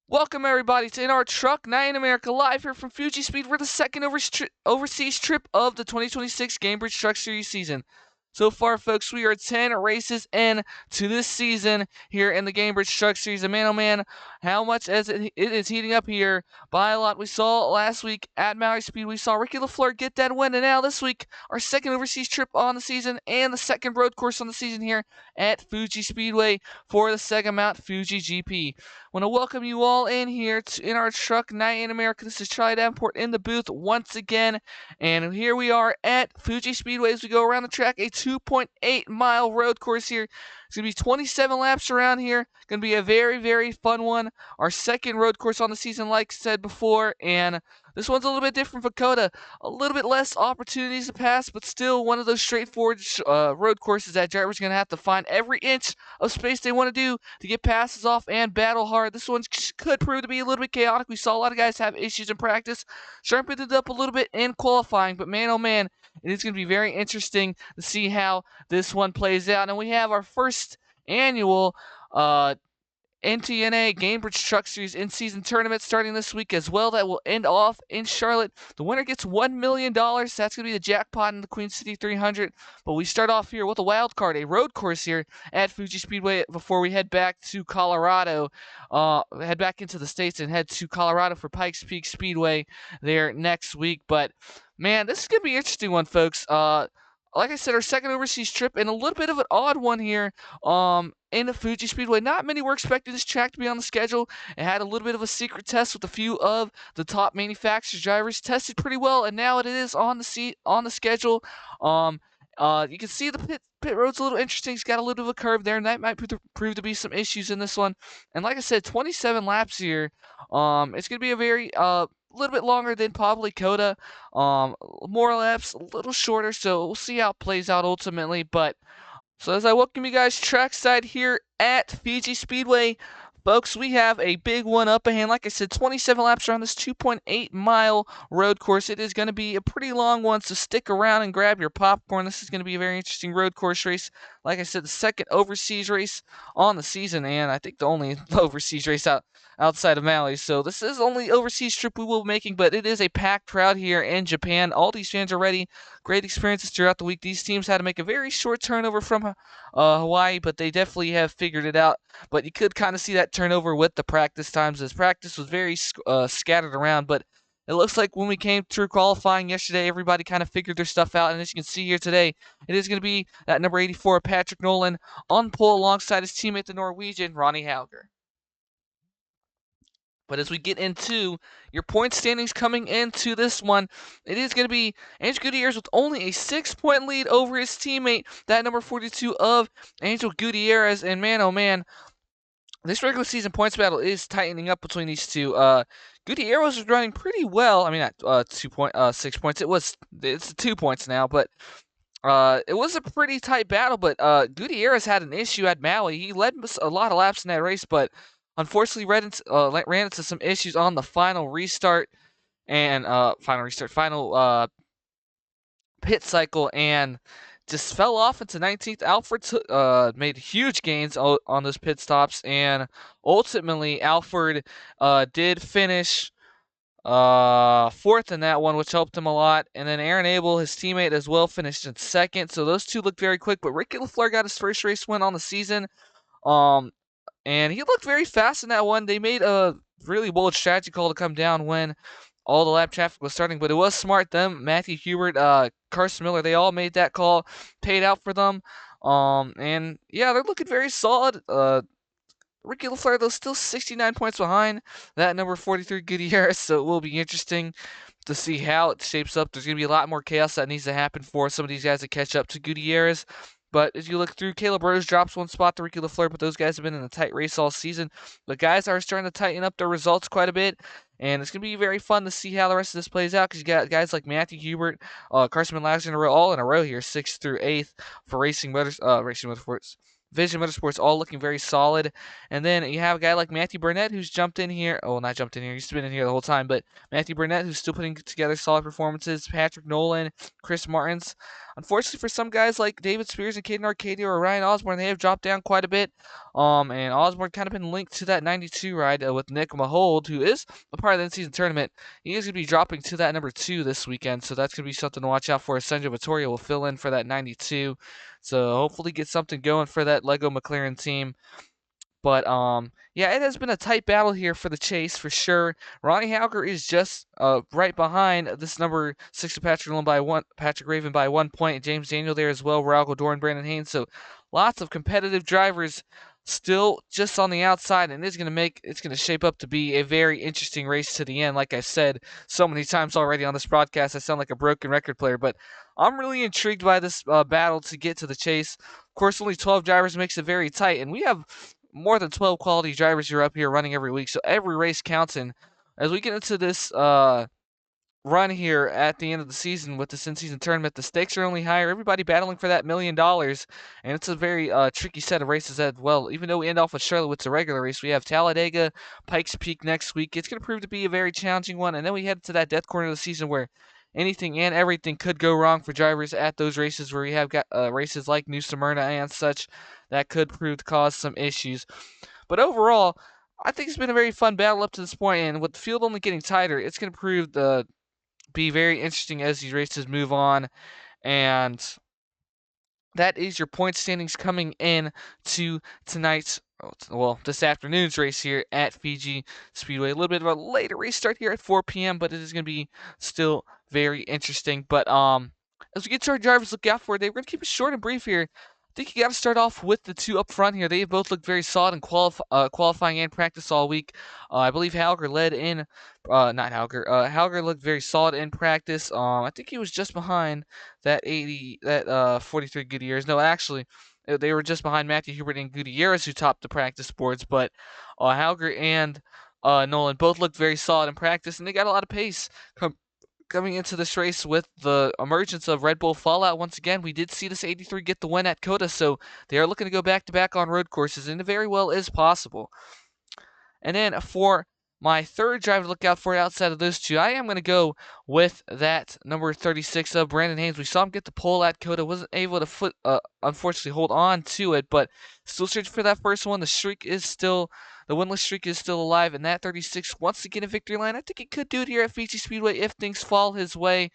Welcome everybody to In Our Truck, Night in America, live here from Fuji Speed for the second overseas trip of the 2026 Gainbridge Truck Series season. So far, folks, we are 10 races in to this season here in the Gainbridge Truck Series. And man, oh man, how much as it is heating up here by a lot. We saw last week at Maui Speed, we saw Ricky LaFleur get that win. And now this week, our second overseas trip on the season and the second road course on the season here at Fuji Speedway for the SEGA Mount Fuji GP. Want to welcome you all in here in our truck Night in America. This is Charlie Davenport in the booth once again, and here we are at Fuji Speedway as we go around the track. A 2.8-mile road course here. It's gonna be 27 laps around here. Gonna be a very, very fun one. Our second road course on the season, like I said before, and this one's a little bit different from Coda. A little bit less opportunities to pass, but still one of those straightforward road courses that drivers are gonna have to find every inch of space they want to do to get passes off and battle hard. This one could prove to be a little bit chaotic. We saw a lot of guys have issues in practice, sharpened it up a little bit in qualifying, but man, oh man, it is going to be very interesting to see how this one plays out. And we have our first annual NTNA Gainbridge Truck Series in-season tournament starting this week as well. That will end off in Charlotte. The winner gets $1 million. That's going to be the jackpot in the Queen City 300. But we start off here with a wild card, a road course here at Fuji Speedway before we head back to Colorado. Head back into the States and head to Colorado for Pikes Peak Speedway there next week. But man, this is going to be an interesting one, folks. Like I said, our second overseas trip and a little bit of an odd one here. In the Fuji Speedway. Not many were expecting this track to be on the schedule. It had a little bit of a secret test with a few of the top manufacturers drivers. Tested pretty well, and now it is on the schedule. You can see the pit road's a little interesting. It's got a little bit of a curve there, and that might prove to be some issues in this one. And like I said, 27 laps here. It's gonna be a very little bit longer than probably Coda. More laps, a little shorter. So we'll see how it plays out ultimately, but. So as I welcome you guys trackside here at Fuji Speedway, folks, we have a big one up ahead. Like I said, 27 laps around this 2.8-mile road course. It is going to be a pretty long one, so stick around and grab your popcorn. This is going to be a very interesting road course race. Like I said, the second overseas race on the season, and I think the only overseas race outside of Maui. So this is the only overseas trip we will be making, but it is a packed crowd here in Japan. All these fans are ready. Great experiences throughout the week. These teams had to make a very short turnover from Hawaii, but they definitely have figured it out. But you could kind of see that turnover with the practice times, as practice was very scattered around. But it looks like when we came through qualifying yesterday, everybody kind of figured their stuff out. And as you can see here today, it is going to be that number 84, Patrick Nolan, on pole alongside his teammate, the Norwegian, Ronnie Hauger. But as we get into your point standings coming into this one, it is going to be Angel Gutierrez with only a 6-point lead over his teammate, that number 42 of Angel Gutierrez. And man, oh man, this regular season points battle is tightening up between these two. Gutierrez was running pretty well. I mean, not 6 points. It's 2 points now, but it was a pretty tight battle. But Gutierrez had an issue at Maui. He led a lot of laps in that race, but unfortunately ran into some issues on the final restart and final pit cycle, and just fell off into 19th. Alfred made huge gains on those pit stops, and ultimately Alfred did finish fourth in that one, which helped him a lot. And then Aaron Abel, his teammate as well, finished in second. So those two looked very quick, but Ricky LaFleur got his first race win on the season. And he looked very fast in that one. They made a really bold strategy call to come down when all the lap traffic was starting, but it was smart. Them, Matthew Hubert, Carson Miller, they all made that call, paid out for them. And yeah, they're looking very solid. Ricky LaFleur, though, still 69 points behind that number 43 Gutierrez, so it will be interesting to see how it shapes up. There's going to be a lot more chaos that needs to happen for some of these guys to catch up to Gutierrez. But as you look through, Caleb Rose drops one spot to Ricky LaFleur, but those guys have been in a tight race all season. The guys are starting to tighten up their results quite a bit, and it's going to be very fun to see how the rest of this plays out, because you got guys like Matthew Hubert, Carson Miller, all in a row here, 6th through 8th for Racing Motorsports. Vision Motorsports, all looking very solid. And then you have a guy like Matthew Burnett, who's jumped in here. Oh, not jumped in here. He's been in here the whole time. But Matthew Burnett, who's still putting together solid performances. Patrick Nolan, Chris Martins. Unfortunately for some guys like David Spears and Caden Arcadia or Ryan Osborne, they have dropped down quite a bit. And Osborne kind of been linked to that 92 ride with Nick Mahold, who is a part of the in-season tournament. He is going to be dropping to that number 2 this weekend, so that's going to be something to watch out for. Sanjay Vittoria will fill in for that 92, so hopefully get something going for that Lego McLaren team. But yeah, it has been a tight battle here for the chase for sure. Ronnie Hauger is just right behind this number 6 of Patrick Raven by 1 point. James Daniel there as well. Raul Godor and Brandon Haynes. So lots of competitive drivers still just on the outside, and it's gonna shape up to be a very interesting race to the end. Like I said so many times already on this broadcast, I sound like a broken record player, but I'm really intrigued by this battle to get to the chase. Of course, only 12 drivers makes it very tight, and we have more than 12 quality drivers who are up here running every week, so every race counts. And as we get into this run here at the end of the season with this in-season tournament, the stakes are only higher. Everybody battling for that $1 million, and it's a very tricky set of races as well. Even though we end off with Charlotte with a regular race, we have Talladega, Pikes Peak next week. It's going to prove to be a very challenging one, and then we head to that death corner of the season where anything and everything could go wrong for drivers at those races, where we have got races like New Smyrna and such that could prove to cause some issues. But overall, I think it's been a very fun battle up to this point, and with the field only getting tighter, it's going to prove to be very interesting as these races move on. And that is your point standings coming in to tonight's, this afternoon's race here at Fuji Speedway. A little bit of a later race start here at 4 p.m., but it is going to be still very interesting. But as we get to our drivers, look out for it. We're going to keep it short and brief here. I think you got to start off with the two up front here. They both looked very solid in qualifying and practice all week. I believe Hauger led in, not Hauger. Hauger looked very solid in practice. I think he was just behind that 43 Gutierrez. No, actually, they were just behind Matthew Hubert and Gutierrez, who topped the practice boards. But Hauger and Nolan both looked very solid in practice, and they got a lot of pace coming into this race with the emergence of Red Bull Fallout. Once again, we did see this 83 get the win at COTA, so they are looking to go back-to-back on road courses, and it very well is possible. And then for my third driver to look out for outside of those two, I am going to go with that number 36 of Brandon Haynes. We saw him get the pole at COTA, wasn't able to unfortunately hold on to it, but still searching for that first one. The winless streak is still alive, and that 36 wants to get a victory line. I think he could do it here at Fuji Speedway if things fall his way.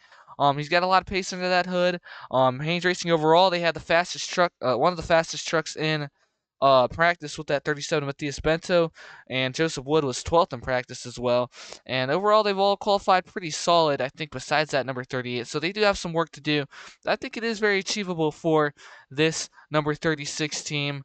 He's got a lot of pace under that hood. Haynes Racing overall, they had the fastest truck, one of the fastest trucks in practice with that 37 Matthias Bento, and Joseph Wood was 12th in practice as well. And overall, they've all qualified pretty solid, I think, besides that number 38. So they do have some work to do. I think it is very achievable for this number 36 team.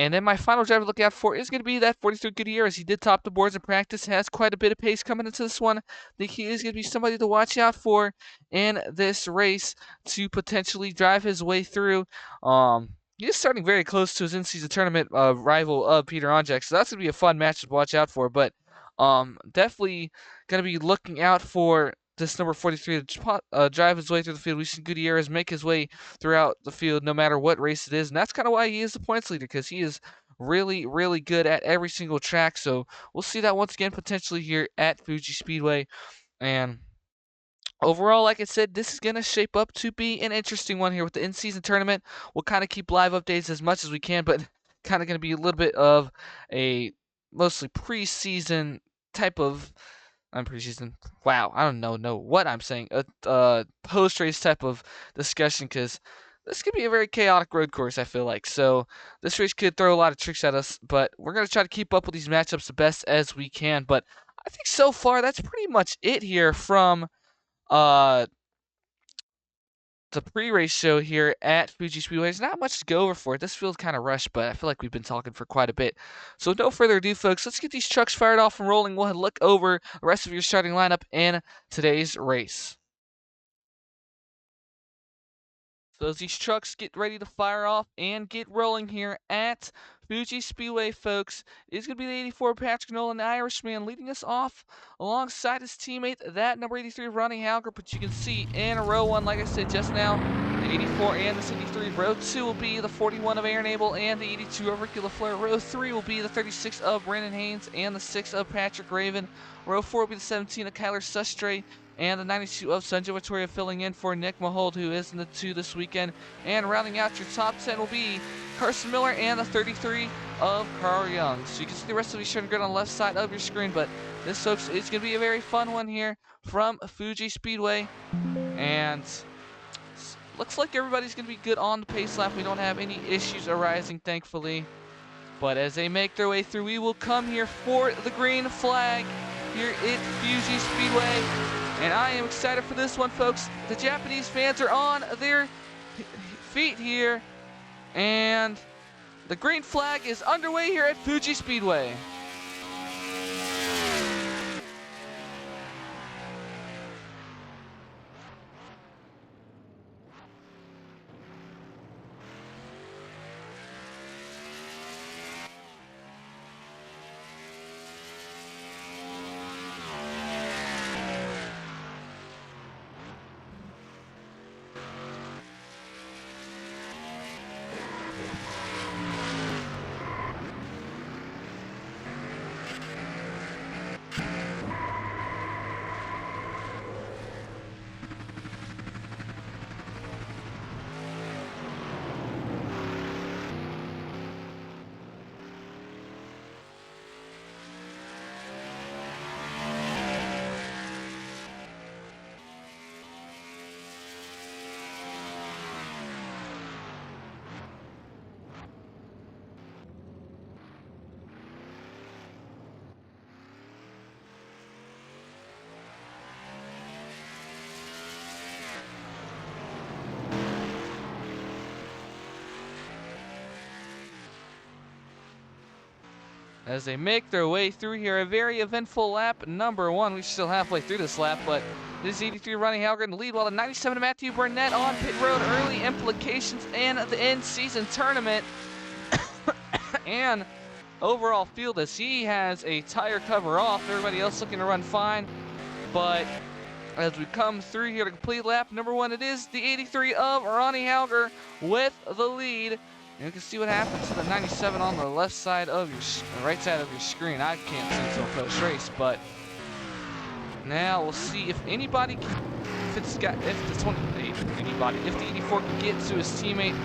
And then my final driver to look out for is going to be that 43 Gutierrez. He did top the boards in practice, has quite a bit of pace coming into this one. I think he is going to be somebody to watch out for in this race to potentially drive his way through. He is starting very close to his in-season tournament rival of Peter Onjak, so that's going to be a fun match to watch out for. But definitely going to be looking out for this number 43 to drive his way through the field. We've seen Gutierrez make his way throughout the field no matter what race it is, and that's kind of why he is the points leader, because he is really, really good at every single track. So we'll see that once again potentially here at Fuji Speedway. And overall, like I said, this is going to shape up to be an interesting one here with the in-season tournament. We'll kind of keep live updates as much as we can, but kind of going to be a little bit of a mostly preseason type of preseason. Wow, I don't know what I'm saying. A post-race type of discussion, because this could be a very chaotic road course, I feel like. So this race could throw a lot of tricks at us, but we're going to try to keep up with these matchups the best as we can. But I think so far that's pretty much it here from the pre-race show here at Fuji Speedway. There's not much to go over for it. This feels kind of rushed, but I feel like we've been talking for quite a bit. So no further ado, folks, let's get these trucks fired off and rolling. We'll look over the rest of your starting lineup in today's race. So as these trucks get ready to fire off and get rolling here at Fuji Speedway, folks, it's going to be the 84 Patrick Nolan, the Irishman, leading us off alongside his teammate, that number 83 Ronnie Hauger. But you can see in row 1, like I said just now, the 84 and the 83. Row 2 will be the 41 of Aaron Abel and the 82 of Ricky LaFleur. Row 3 will be the 36 of Brandon Haynes and the 6 of Patrick Raven. Row 4 will be the 17 of Kyler Sustre and the 92 of Sanjay Vittoria, filling in for Nick Mahold, who is in the 2 this weekend. And rounding out your top 10 will be Carson Miller and the 33 of Carl Young. So you can see the rest of the starting grid on the left side of your screen, but this, folks, is going to be a very fun one here from Fuji Speedway. And looks like everybody's going to be good on the pace lap. We don't have any issues arising, thankfully. But as they make their way through, we will come here for the green flag here at Fuji Speedway. And I am excited for this one, folks. The Japanese fans are on their feet here. And the green flag is underway here at Fuji Speedway. As they make their way through here, a very eventful lap number 1. We're still halfway through this lap, but this is 83 Ronnie Hauger in the lead, while the 97 Matthew Burnett on pit road. Early implications in the in-season tournament. And overall field, as he has a tire cover off. Everybody else looking to run fine. But as we come through here to complete lap number 1, it is the 83 of Ronnie Hauger with the lead. And you can see what happens to the 97 on the left side of your, right side of your screen. I can't see until post race, but now we'll see if anybody can, if the 84 can get to his teammate.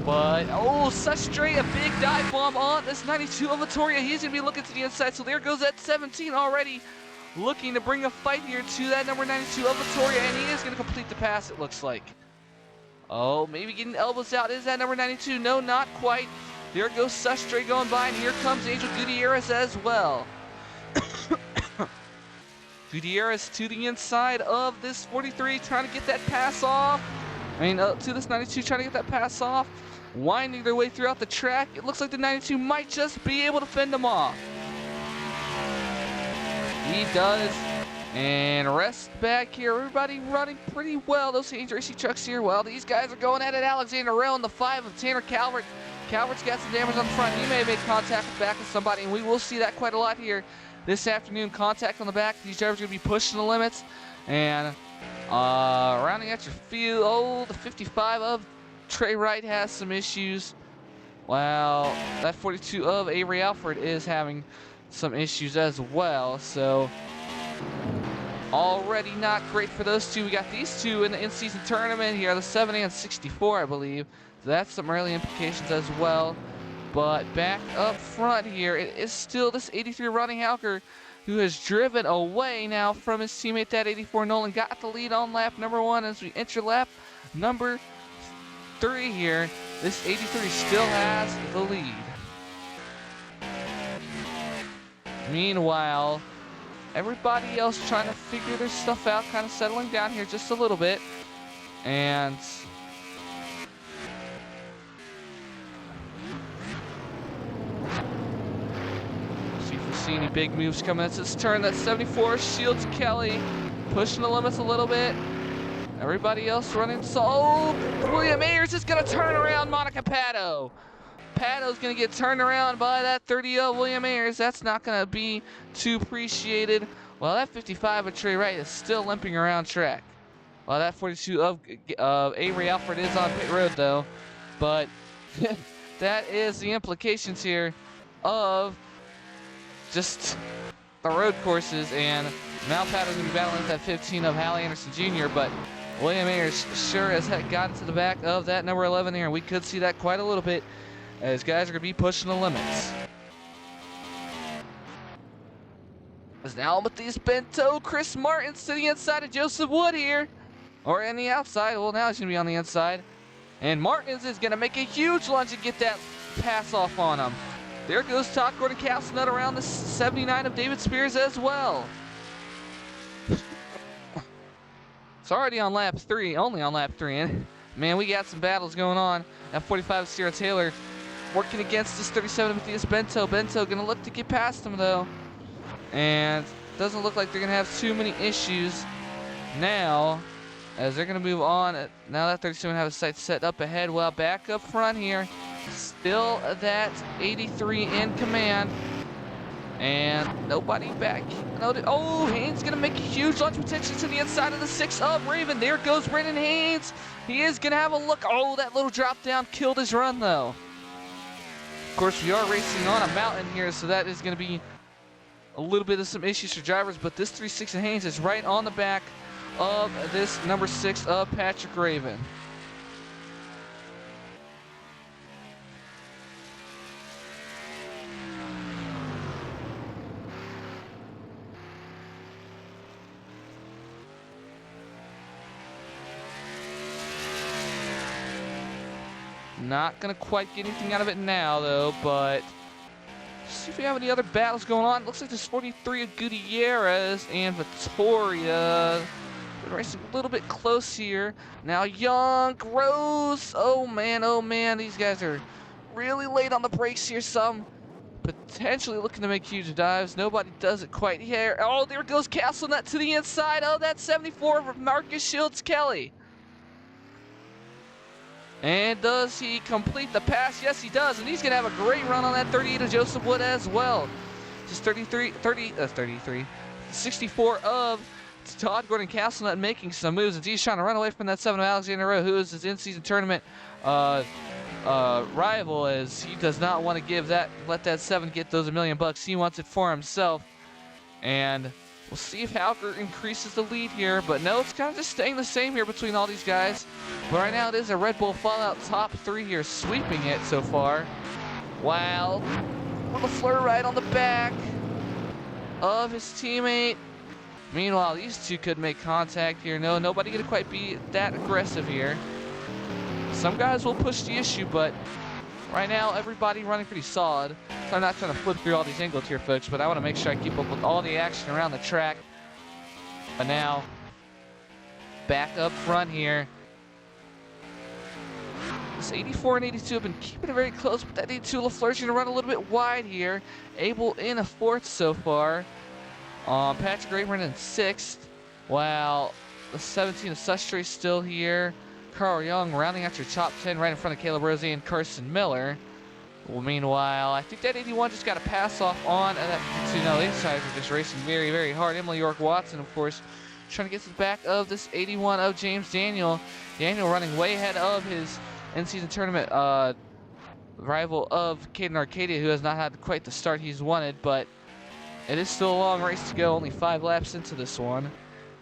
But oh, Sustray, a big dive bomb on this 92 of Vittoria. He's gonna be looking to the inside, so there goes that 17 already, looking to bring a fight here to that number 92 of Vittoria, and he is gonna complete the pass, it looks like. Oh, maybe getting elbows out. Is that number 92? No, not quite. There goes Sustray going by, and here comes Angel Gutierrez as well. Gutierrez to the inside of this 43, trying to get that pass off. To this 92, trying to get that pass off. Winding their way throughout the track. It looks like the 92 might just be able to fend them off. He does. And rest back here. Everybody running pretty well. Those HRC trucks here. Well, these guys are going at it. Alexander Rail in the 5 of Tanner Calvert. Calvert's got some damage on the front. He may have made contact with the back of somebody, and we will see that quite a lot here this afternoon. Contact on the back. These drivers are going to be pushing the limits. And rounding out your field. Oh, the 55 of Trey Wright has some issues. Well, that 42 of Avery Alford is having some issues as well. So already not great for those two. We got these two in the in-season tournament here, the 70 and 64, I believe. So that's some early implications as well. But back up front here, it is still this 83 Ronnie Hauger, who has driven away now from his teammate, that 84 Nolan. Got the lead on lap number 1 as we enter lap number 3 here. This 83 still has the lead. Meanwhile, everybody else trying to figure their stuff out, kind of settling down here just a little bit. And see if we see any big moves coming. It's his turn. That 74 Shields Kelly pushing the limits a little bit. Everybody else running. So William Ayers is going to turn around Monica Pato. Pato's going to get turned around by that 30 of William Ayers. That's not going to be too appreciated. Well, that 55 of Trey Wright is still limping around track. Well, that 42 of Avery Alford is on pit road, though. But that is the implications here of just the road courses. And now Pato's going to be battling with that 15 of Hallie Anderson Jr., but William Ayers sure as heck got into the back of that number 11 here. We could see that quite a little bit as guys are going to be pushing the limits. As now Mathias Bento, Chris Martins to the inside of Joseph Wood here. Or on the outside. Well, now he's going to be on the inside. And Martins is going to make a huge lunge and get that pass off on him. There goes Todd Gordon Castlenut around the 79 of David Spears as well. It's already on lap 3, only on lap 3. And man, we got some battles going on. At 45, Sierra Taylor working against this 37 Mathias Bento. Bento going to look to get past him though. And doesn't look like they're going to have too many issues now, as they're going to move on. Now that 37 have a sight set up ahead. Well, back up front here, still that 83 in command. And nobody back. Oh, Haynes going to make a huge launch potential to the inside of the 6 of Raven. There goes Brendan Haynes. He is going to have a look. Oh, that little drop down killed his run though. Of course, we are racing on a mountain here, so that is going to be a little bit of some issues for drivers, but this 3-6 and Haynes is right on the back of this number 6 of Patrick Raven. Not gonna quite get anything out of it now though, but see if we have any other battles going on. Looks like there's 43 of Gutierrez and Vittoria. We're racing a little bit close here. Now Young, Rose. Oh man, these guys are really late on the brakes here. Some potentially looking to make huge dives. Nobody does it quite here. Oh, there goes Castlenut to the inside of that 74 of Marcus Shields Kelly. And does he complete the pass? Yes, he does. And he's going to have a great run on that 38 of Joseph Wood as well. Just 64 of Todd Gordon Castlenut making some moves. And he's trying to run away from that 7 of Alexander Rowe, who is his in-season tournament rival, as he does not want to let that 7 get those $1 million. He wants it for himself. And we'll see if Halker increases the lead here, but no, it's kind of just staying the same here between all these guys. But right now it is a Red Bull Fallout top 3 here, sweeping it so far. Wow, LaFleur right on the back of his teammate. Meanwhile, these two could make contact here. No, nobody gonna quite be that aggressive here. Some guys will push the issue, but right now everybody running pretty solid. So I'm not trying to flip through all these angles here, folks, but I want to make sure I keep up with all the action around the track. But now, back up front here. This 84 and 82 have been keeping it very close, but that 82 LaFleur's going to run a little bit wide here. Abel in a 4th so far. Patrick Raven in 6th, while the 17 of Sustre still here. Carl Young rounding out your top 10 right in front of Caleb Rosie and Carson Miller. Well, meanwhile, I think that 81 just got a pass off on that. No, these guys are just racing very, very hard. Emily York Watson, of course, trying to get to the back of this 81 of James Daniel. Daniel running way ahead of his in-season tournament rival of Caden Arcadia, who has not had quite the start he's wanted, but it is still a long race to go. Only 5 laps into this one.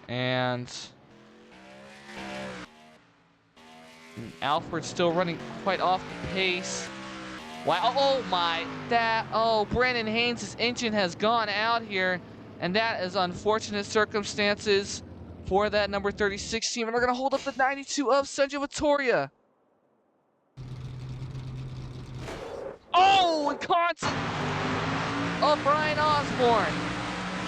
And Alfred's still running quite off the pace. Wow, oh my, Brandon Haynes' engine has gone out here, and that is unfortunate circumstances for that number 36 team, and they're going to hold up the 92 of Sanjay Vittoria. Oh, and contact of Brian Osborne.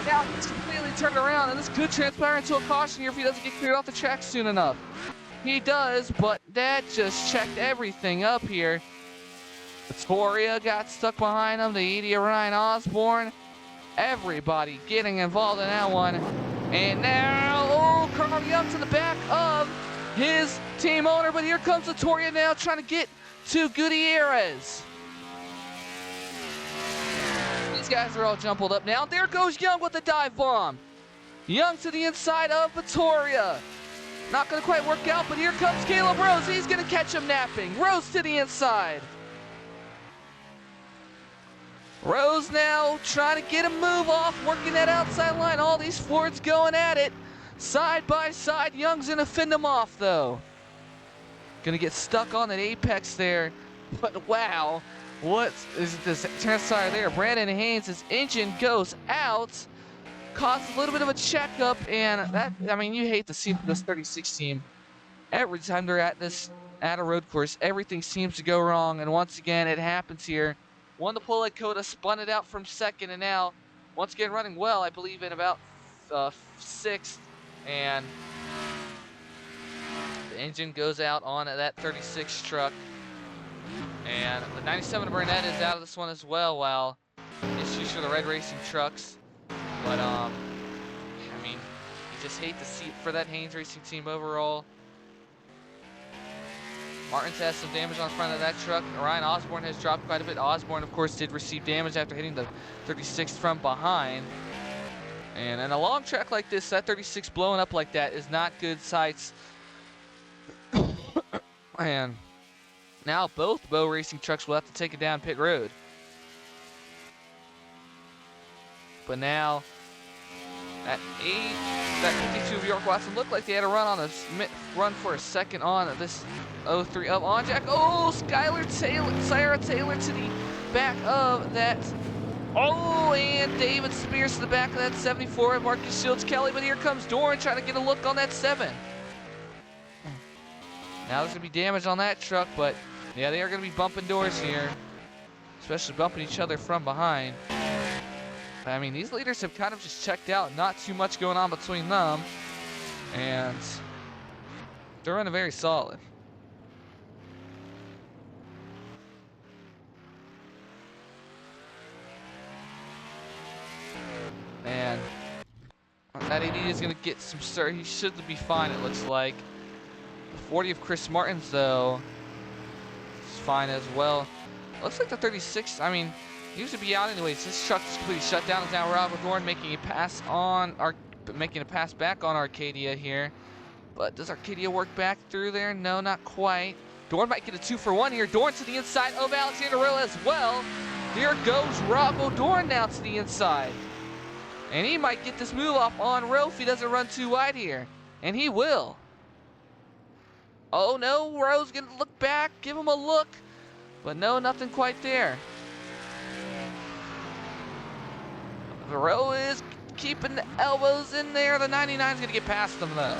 Now he's completely turned around, and this could transpire into a caution here if he doesn't get cleared off the track soon enough. He does, but that just checked everything up here. Vittoria got stuck behind him, the 80 of Ryan Osborne. Everybody getting involved in that one. And now, Carl Young to the back of his team owner, but here comes Vittoria now trying to get to Gutierrez. These guys are all jumbled up now. There goes Young with the dive bomb. Young to the inside of Vittoria. Not going to quite work out, but here comes Caleb Rose. He's going to catch him napping. Rose to the inside. Rose now trying to get a move off, working that outside line. All these Fords going at it. Side by side. Young's going to fend them off, though. Going to get stuck on that apex there But wow, what is this transpire there? Brandon Haynes' engine goes out, causes a little bit of a checkup, and that, I mean, you hate to see this 36 team. Every time they're at a road course, everything seems to go wrong, and once again, it happens here. Won the pole at Coda, spun it out from second, and now, once again, running well, I believe, in about sixth, and the engine goes out on that 36 truck. And the 97 Burnett is out of this one as well, while issues for the Red Racing trucks. But, I mean, you just hate to see it for that Haynes Racing team overall. Martins has some damage on the front of that truck. Ryan Osborne has dropped quite a bit. Osborne, of course, did receive damage after hitting the 36 from behind. And in a long track like this, that 36 blowing up like that is not good sights. And now both Bow Racing trucks will have to take it down pit road. But now that 52 of York Watson looked like they had a run for a second on this 03 of Onjack. Oh, Sarah Taylor to the back of that. Oh, and David Spears to the back of that 74 of Marcus Shields Kelly. But here comes Doran trying to get a look on that 7. Now there's going to be damage on that truck, but yeah, they are going to be bumping doors here, especially bumping each other from behind. I mean, these leaders have kind of just checked out. Not too much going on between them, and they're running very solid. And that 80 is going to get some start. He should be fine, it looks like. The 40 of Chris Martins, though, is fine as well. Looks like the 36, I mean, he used to be out anyways. This truck is completely shut down. It's now Robert Dorn making a pass back on Arcadia here. But does Arcadia work back through there? No, not quite. Dorn might get a 2-for-1 here. Dorn to the inside of Alexander Rill as well. Here goes Rocco Dorn now to the inside. And he might get this move off on Rill if he doesn't run too wide here. And he will. Oh no, Rowe's gonna look back, give him a look. But no, nothing quite there. Rowe is keeping the elbows in there. The 99 is gonna get past them though.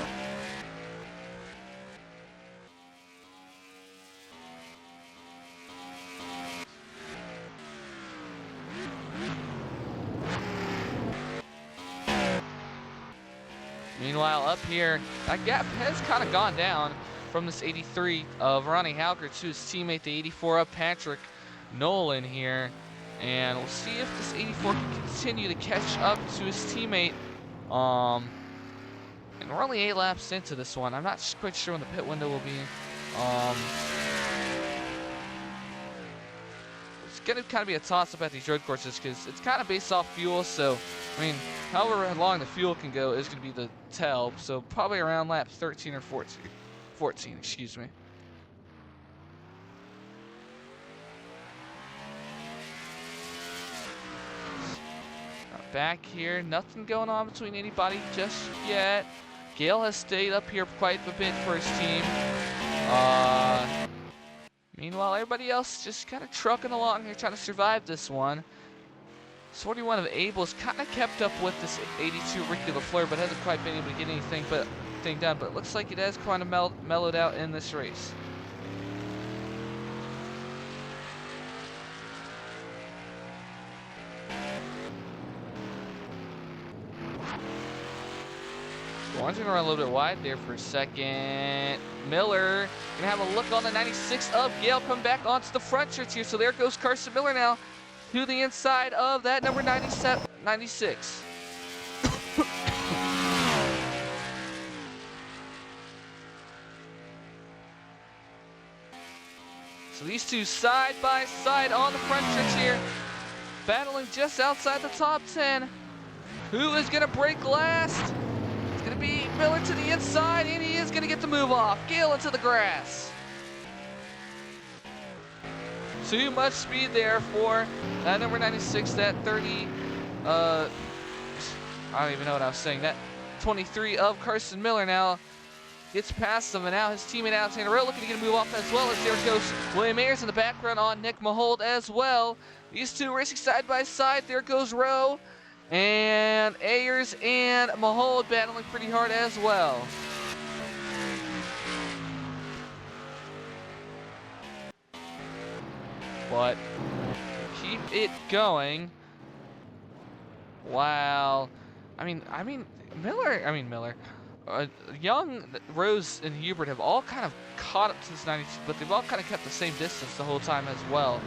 Meanwhile, up here, that gap has kind of gone down from this 83 of Ronnie Halker to his teammate, the 84 of Patrick Nolan here. And we'll see if this 84 can continue to catch up to his teammate. And we're only 8 laps into this one. I'm not quite sure when the pit window will be. It's going to kind of be a toss-up at these road courses because it's kind of based off fuel. So, I mean, however long the fuel can go is going to be the tell. So probably around lap 13 or 14, excuse me. Back here, nothing going on between anybody just yet. Gale has stayed up here quite a bit for his team. Meanwhile, everybody else just kind of trucking along here, trying to survive this one. 41 of Abel's kind of kept up with this 82 Ricky LaFleur, but hasn't quite been able to get anything done. But it looks like it has kind of mellowed out in this race. One's gonna run a little bit wide there for a second. Miller gonna have a look on the 96 of Gale, come back onto the front stretch here. So there goes Carson Miller now to the inside of that number 96. So these two side by side on the front stretch here, battling just outside the top 10. Who is gonna break last? Gonna be Miller to the inside, and he is gonna get the move off. Gale into the grass. Too much speed there for that number 96, that 30, I don't even know what I was saying. That 23 of Carson Miller now gets past him, and now his teammate Alexander Rowe looking to get a move off as well, as there goes William Ayers in the background on Nick Mahold as well. These two racing side by side. There goes Rowe, and Ayers and Mahold battling pretty hard as well. But keep it going. Wow. Miller. Young, Rose, and Hubert have all kind of caught up to this 92, but they've all kind of kept the same distance the whole time as well.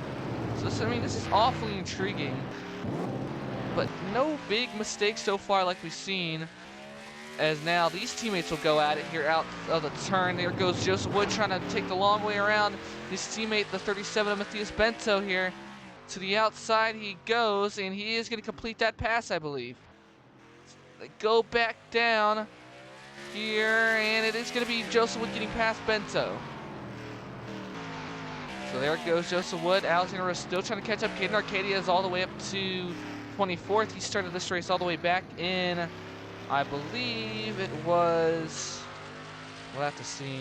So this is awfully intriguing. But no big mistakes so far like we've seen, as now these teammates will go at it here out of the turn. There goes Joseph Wood trying to take the long way around his teammate, the 37 of Matthias Bento here. To the outside he goes, and he is going to complete that pass, I believe. They go back down here, and it is going to be Joseph Wood getting past Bento. So there it goes, Joseph Wood. Alexander Rose still trying to catch up. Caden Arcadia is all the way up to 24th. He started this race all the way back in, I believe it was, we'll have to see.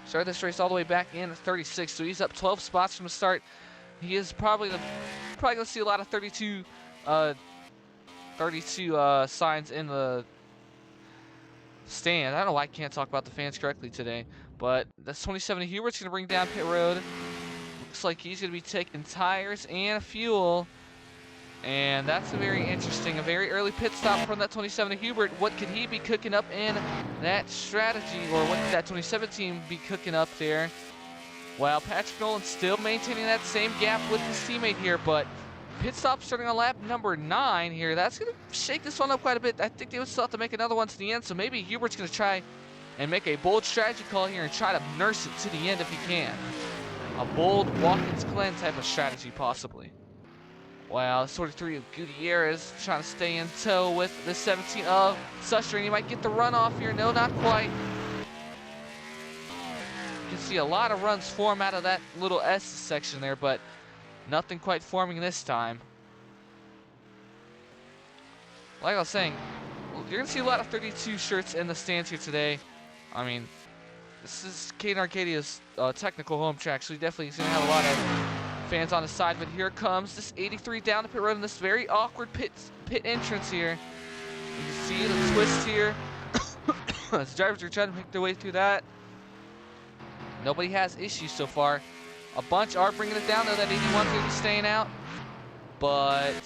Started this race all the way back in 36, so he's up 12 spots from the start. He is probably going to see a lot of 32 signs in the stand. I don't know why I can't talk about the fans correctly today, but that's 27. Hubert's going to bring down pit road. Looks like he's going to be taking tires and fuel, and that's a very early pit stop from that 27 Hubert. What could he be cooking up in that strategy, or what could that 27 team be cooking up there? Well, Patrick Nolan still maintaining that same gap with his teammate here, but pit stop starting on lap number 9 here. That's going to shake this one up quite a bit. I think they would still have to make another one to the end, so maybe Hubert's going to try and make a bold strategy call here and try to nurse it to the end if he can. A bold Watkins Glen type of strategy, possibly. Wow, 43 of Gutierrez trying to stay in tow with the 17 of Suster, and he might get the run off here. No, not quite. You can see a lot of runs form out of that little S section there, but nothing quite forming this time. Like I was saying, you're going to see a lot of 32 shirts in the stands here today. I mean, this is Caden Arcadia's technical home track, so he definitely is going to have a lot of fans on the side. But here comes this 83 down the pit road in this very awkward pit entrance here. You can see the twist here. As drivers are trying to make their way through that. Nobody has issues so far. A bunch are bringing it down, though. That 81's going to be staying out. But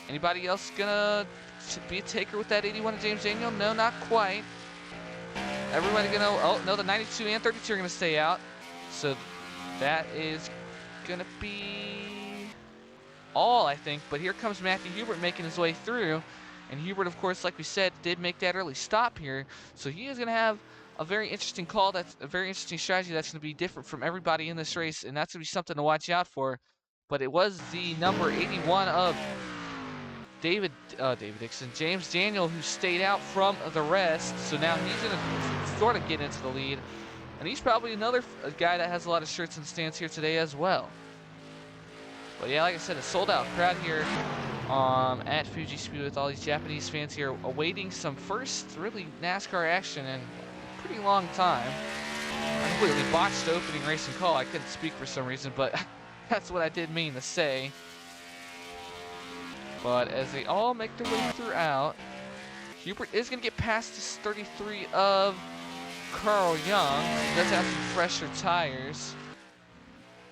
anybody else going to be a taker with that 81 of James Daniel? No, not quite. Everybody going to, oh, no, the 92 and 32 are going to stay out. So that is going to be all, I think. But here comes Matthew Hubert making his way through. And Hubert, of course, like we said, did make that early stop here. So he is going to have a very interesting call. That's a very interesting strategy that's going to be different from everybody in this race, and that's going to be something to watch out for. But it was the number 81 of David Dixon, James Daniel, who stayed out from the rest. So now he's going to sort of get into the lead, and he's probably another guy that has a lot of shirts in the stands here today as well. But yeah, like I said, a sold-out crowd here at Fuji Speedway with all these Japanese fans here awaiting some first really NASCAR action in a pretty long time. I completely botched the opening racing call. I couldn't speak for some reason, but that's what I did mean to say. But as they all make their way throughout, Hubert is going to get past this 33 of Carl Young. He does have some fresher tires,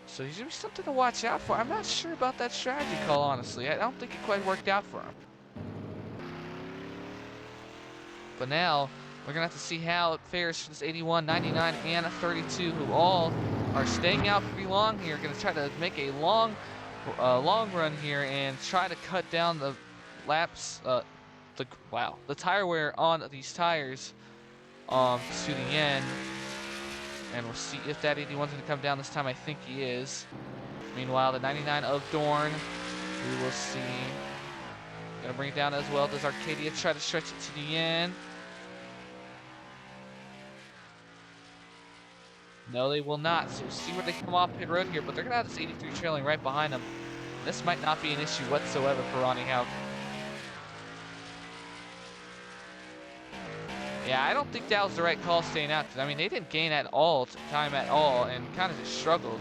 so he's going to be something to watch out for. I'm not sure about that strategy call, honestly. I don't think it quite worked out for him. But now, we're going to have to see how it fares for this 81, 99, and 32, who all are staying out pretty long here. Going to try to make a long run here and try to cut down the laps, the tire wear on these tires to the end. And we'll see if that 81's going to come down this time. I think he is. Meanwhile, the 99 of Dorn, we will see. Going to bring it down as well. Does Arcadia try to stretch it to the end? No, they will not. So we'll see where they come off pit road here. But they're going to have this 83 trailing right behind them. This might not be an issue whatsoever for Ronnie Houck. Yeah, I don't think that was the right call staying out, because I mean, they didn't gain at all time at all, and kind of just struggled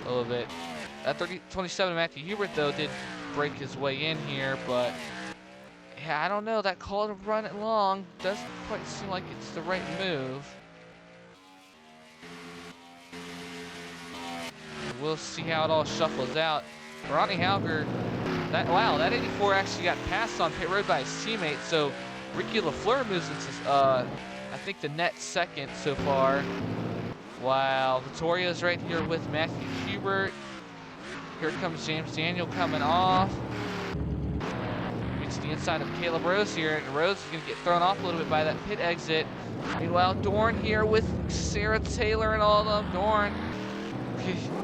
a little bit. That 27 Matthew Hubert, though, did break his way in here, but yeah, I don't know. That call to run it long doesn't quite seem like it's the right move. We'll see how it all shuffles out. Ronnie Halger, that 84 actually got passed on pit road by his teammate, so Ricky LaFleur moves into, I think, the net second so far. While Vittoria's right here with Matthew Hubert. Here comes James Daniel coming off. Reach the inside of Caleb Rose here. And Rose is going to get thrown off a little bit by that pit exit. Meanwhile, Dorn here with Sarah Taylor and all of them. Dorn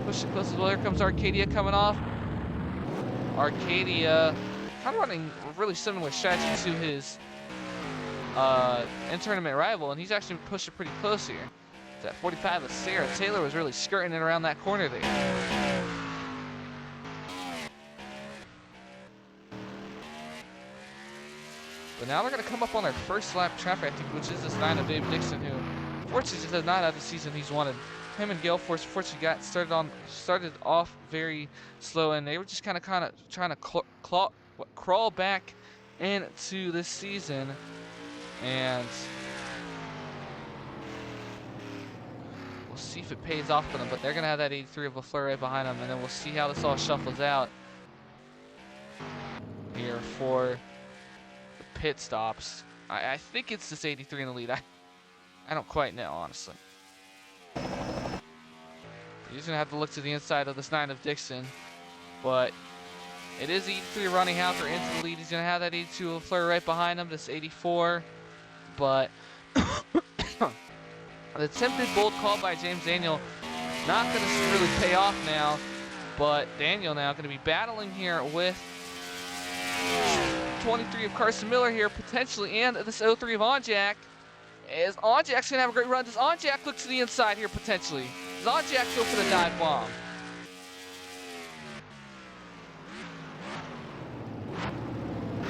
push it close as well. Here comes Arcadia coming off. Arcadia kind of running a really similar strategy to his in-tournament rival, and he's actually pushed it pretty close here. That 45 of Sarah Taylor was really skirting it around that corner there. But now they're going to come up on their first lap traffic, I think, which is this 9 of Dave Dixon, who unfortunately just has not had the season he's wanted. Him and Gale Force unfortunately got started off very slow, and they were just kind of trying to crawl back into this season. And we'll see if it pays off for them, but they're going to have that 83 of LaFleur right behind them, and then we'll see how this all shuffles out here for the pit stops. I think it's this 83 in the lead. I don't quite know, honestly. He's going to have to look to the inside of this 9 of Dixon, but it is 83 Ronnie Halker into the lead. He's going to have that 82 of LaFleur right behind him, this 84, but the attempted bold call by James Daniel not going to really pay off now, but Daniel now going to be battling here with 23 of Carson Miller here potentially, and this 03 of Onjak. Is Onjak's going to have a great run? Does Onjak look to the inside here potentially? Does Onjak go for the dive bomb?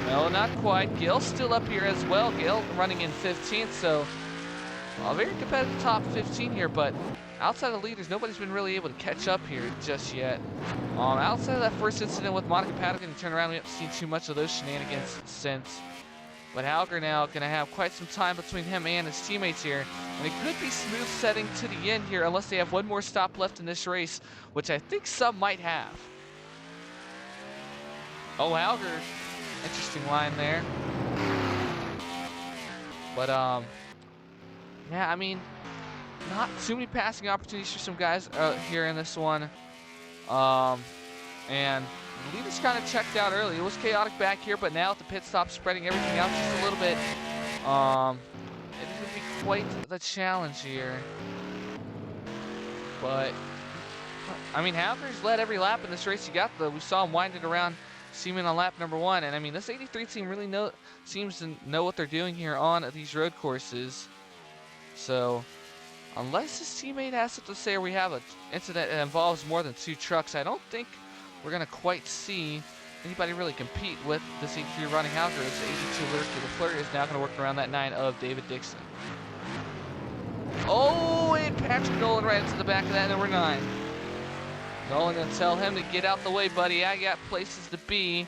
No, not quite. Gale's still up here as well. Gale running in 15th, so a very competitive top 15 here, but outside of the leaders, nobody's been really able to catch up here just yet. Outside of that first incident with Monica Paddock and turn around, we haven't seen too much of those shenanigans since. But Halger now going to have quite some time between him and his teammates here. And it could be smooth setting to the end here unless they have one more stop left in this race, which I think some might have. Oh, Halger. Interesting line there. But, yeah, I mean, not too many passing opportunities for some guys here in this one. And the lead is kind of checked out early. It was chaotic back here, but now at the pit stop, spreading everything out just a little bit. It is going to be quite the challenge here. But, I mean, Halker's led every lap in this race. We saw him winding around Seaman on lap number 1. And, I mean, this 83 team really seems to know what they're doing here on these road courses. So, unless his teammate has something to say or we have an incident that involves more than 2 trucks, I don't think we're going to quite see anybody really compete with this 83 Ronnie Halker. This 82 Ricky LaFleur is now going to work around that 9 of David Dixon. Oh, and Patrick Nolan right into the back of that number 9. Nolan going to tell him to get out the way, buddy. I got places to be,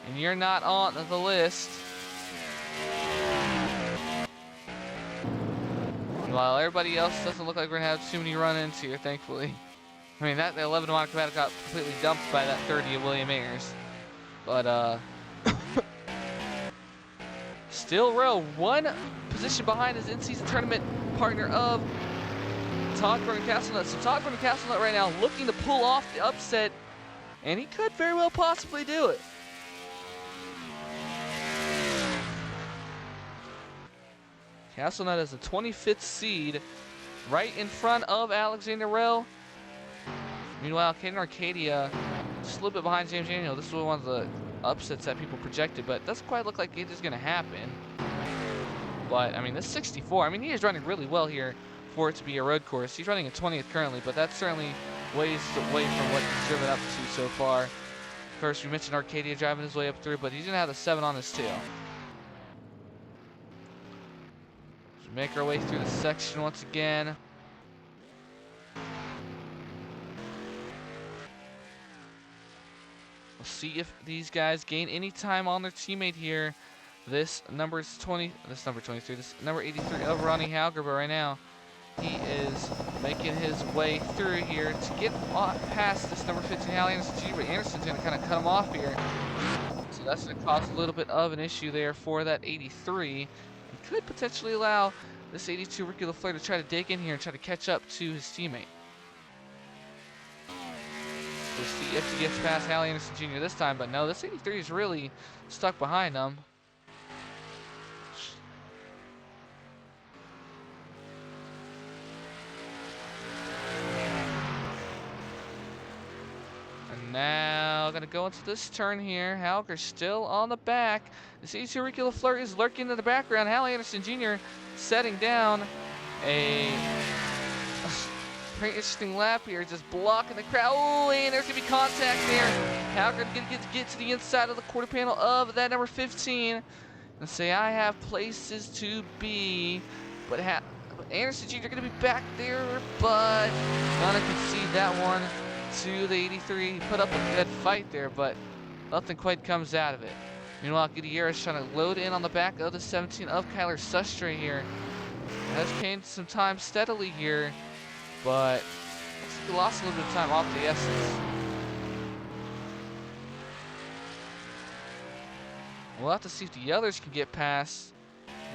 and you're not on the list. While everybody else doesn't look like we're going to have too many run-ins here, thankfully. I mean, that 11 of Monica Paddock got completely dumped by that 30 of William Ayers. But, still row, 1 position behind his in-season tournament partner of Todd Gordon-Castlenut. So Todd Gordon-Castlenut right now looking to pull off the upset, and he could very well possibly do it. Castlenut is the 25th seed, right in front of Alexander Rell. Meanwhile, Caden Arcadia just a little bit behind James Daniel. This is one of the upsets that people projected, but it doesn't quite look like it is going to happen. But, I mean, this 64, I mean, he is running really well here for it to be a road course. He's running a 20th currently, but that's certainly ways away from what he's driven up to so far. Of course, we mentioned Arcadia driving his way up through, but he's going to have the 7 on his tail. Make our way through the section once again. We'll see if these guys gain any time on their teammate here. This number 23, this number 83 of Ronnie Hauger, but right now he is making his way through here to get past this number 15 Hal Anderson Jr., but Anderson's going to kind of cut him off here. So that's going to cause a little bit of an issue there for that 83, and could potentially allow this 82 Ricky LaFleur to try to dig in here and try to catch up to his teammate. We'll see if he gets past Hal Anderson Jr. this time, but no, this 83 is really stuck behind him. And now gonna go into this turn here. Hauger still on the back. This 82 Ricky LaFleur is lurking in the background. Hal Anderson Jr. setting down a pretty interesting lap here, just blocking the crowd. Oh, and there's gonna be contact there. Hauger gonna get to the inside of the quarter panel of that number 15 and say, I have places to be. But Anderson Jr. gonna be back there, but gonna concede that one to the 83. He put up a good fight there, but nothing quite comes out of it. Meanwhile, Gutierrez trying to load in on the back of the 17 of Kyler Sustre here. Has gained some time steadily here, but looks like he lost a little bit of time off the essence. We'll have to see if the others can get past